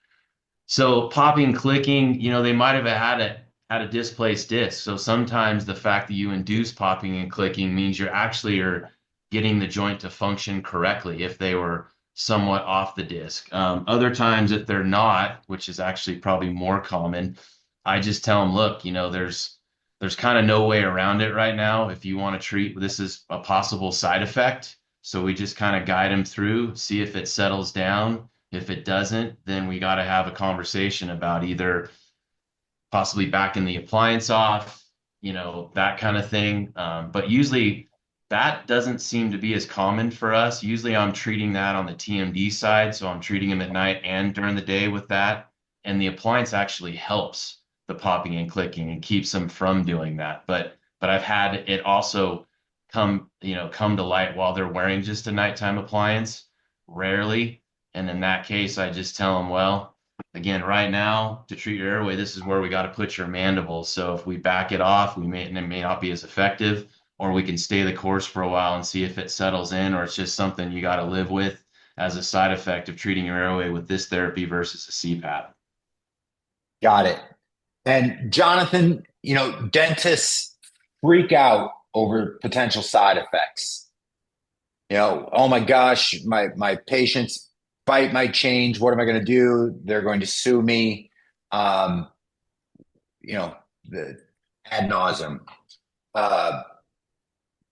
So popping, clicking, they might have had a displaced disc. So sometimes the fact that you induce popping and clicking means you're actually are getting the joint to function correctly if they were somewhat off the disc. Other times, if they're not, which is actually probably more common, I just tell them, look, there's kind of no way around it right now. If you want to treat, this is a possible side effect. So we just kind of guide them through, see if it settles down. If it doesn't, then we got to have a conversation about either possibly backing the appliance off, that kind of thing. But usually that doesn't seem to be as common for us. Usually I'm treating that on the TMD side. So I'm treating them at night and during the day with that. And the appliance actually helps the popping and clicking and keeps them from doing that. But I've had it also come to light while they're wearing just a nighttime appliance, rarely. And in that case, I just tell them, well, again, right now to treat your airway, this is where we got to put your mandible. So if we back it off, it may not be as effective, or we can stay the course for a while and see if it settles in, or it's just something you got to live with as a side effect of treating your airway with this therapy versus a CPAP. Got it. And Jonathan, dentists freak out over potential side effects. Oh my gosh, my patient's bite might change. What am I going to do? They're going to sue me. The ad nauseum.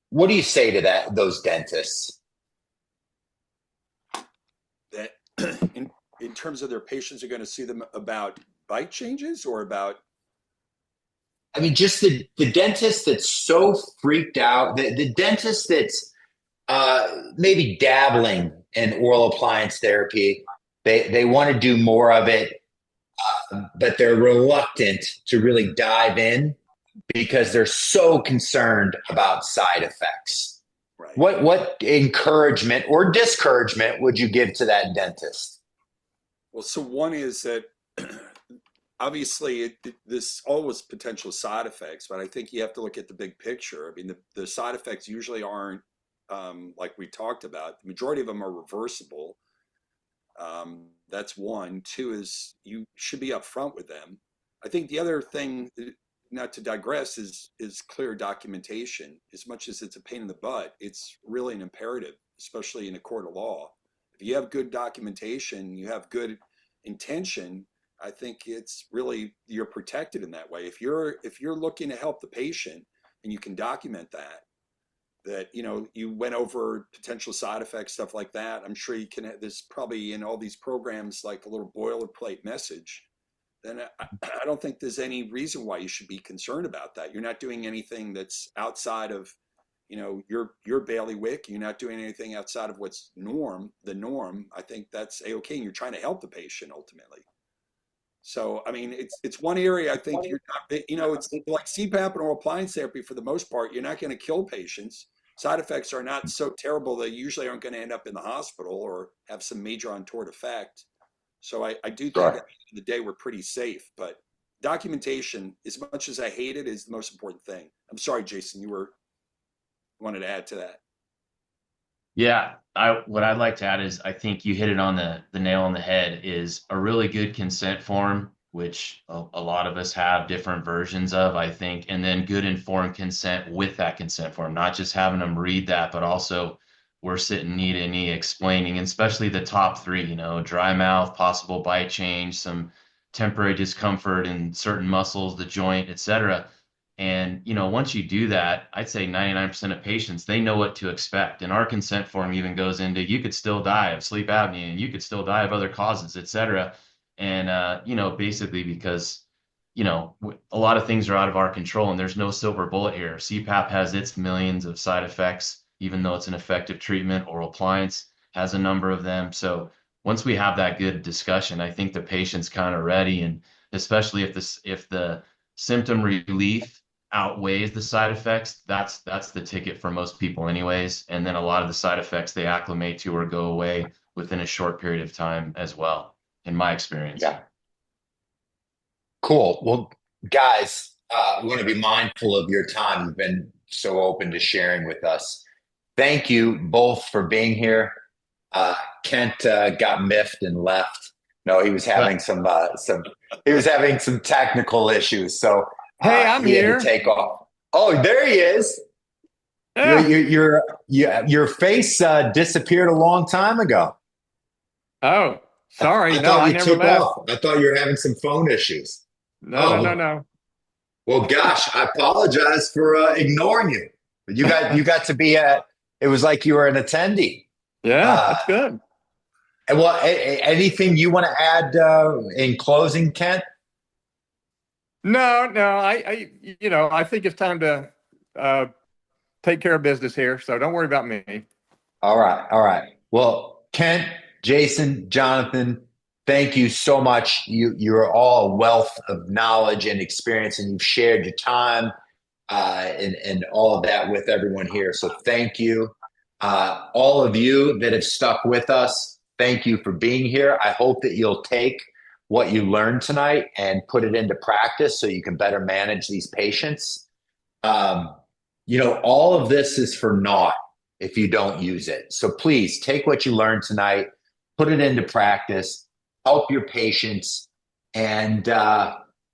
What do you say to those dentists? That in terms of their patients are going to sue them about bite changes or about? I mean, just the dentist that's so freaked out, the dentist that's maybe dabbling in oral appliance therapy. They want to do more of it, but they're reluctant to really dive in because they're so concerned about side effects. Right. What encouragement or discouragement would you give to that dentist? Well, so one is that obviously this always potential side effects, but I think you have to look at the big picture. I mean, the side effects usually aren't like we talked about. The majority of them are reversible. That's one. Two is you should be upfront with them. I think the other thing, not to digress, is clear documentation. As much as it's a pain in the butt, it's really an imperative, especially in a court of law. If you have good documentation, you have good intention, I think it's really, you're protected in that way. If you're looking to help the patient and you can document that you went over potential side effects, stuff like that, I'm sure you can. There's probably in all these programs like a little boilerplate message. Then I don't think there's any reason why you should be concerned about that. You're not doing anything that's outside of your bailiwick. You're not doing anything outside of what's the norm. I think that's a-okay. And you're trying to help the patient ultimately. So, I mean, it's one area I think you're not, it's like CPAP and oral appliance therapy for the most part, you're not going to kill patients. Side effects are not so terrible. They usually aren't going to end up in the hospital or have some major untoward effect. So I do think at Sure. the end of the day, we're pretty safe, but documentation, as much as I hate it, is the most important thing. I'm sorry, Jason, you wanted to add to that. Yeah, what I'd like to add is I think you hit it on the nail on the head is a really good consent form, which a lot of us have different versions of, I think, and then good informed consent with that consent form, not just having them read that, but also we're sitting knee to knee explaining, and especially the top three, dry mouth, possible bite change, some temporary discomfort in certain muscles, the joint, etc. And, once you do that, I'd say 99% of patients, they know what to expect. And our consent form even goes into, you could still die of sleep apnea and you could still die of other causes, et cetera. And, basically because, a lot of things are out of our control and there's no silver bullet here. CPAP has its millions of side effects, even though it's an effective treatment. Oral appliance has a number of them. So once we have that good discussion, I think the patient's kind of ready. And especially if the symptom relief outweighs the side effects, that's the ticket for most people anyways. And then a lot of the side effects they acclimate to or go away within a short period of time as well, in my experience. Yeah. Cool. Well, guys, we're going to be mindful of your time. You've been so open to sharing with us. Thank you both for being here. Kent got miffed and left. No, he was having some technical issues. So Hey, I'm he had here. to take off. Oh, there he is. Yeah. Your face disappeared a long time ago. Oh, sorry. I No, thought I you never took left. off. I thought you were having some phone issues. No, no. Well, gosh, I apologize for ignoring you. But you got to be it was like you were an attendee. Yeah, that's good. And well, anything you want to add in closing, Kent? No. I think it's time to take care of business here. So don't worry about me. All right. Well, Kent, Jason, Jonathan, thank you so much. You're all a wealth of knowledge and experience, and you've shared your time and all of that with everyone here. So thank you. All of you that have stuck with us, thank you for being here. I hope that you'll take what you learned tonight and put it into practice so you can better manage these patients. All of this is for naught if you don't use it. So please take what you learned tonight, put it into practice, help your patients, and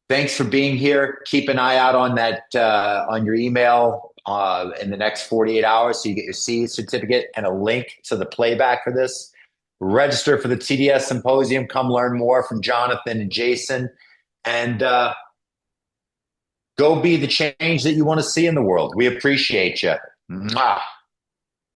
thanks for being here. Keep an eye out on that on your email in the next 48 hours so you get your C certificate and a link to the playback for this. Register for the TDS Symposium. Come learn more from Jonathan and Jason, and go be the change that you want to see in the world. We appreciate you. Mwah.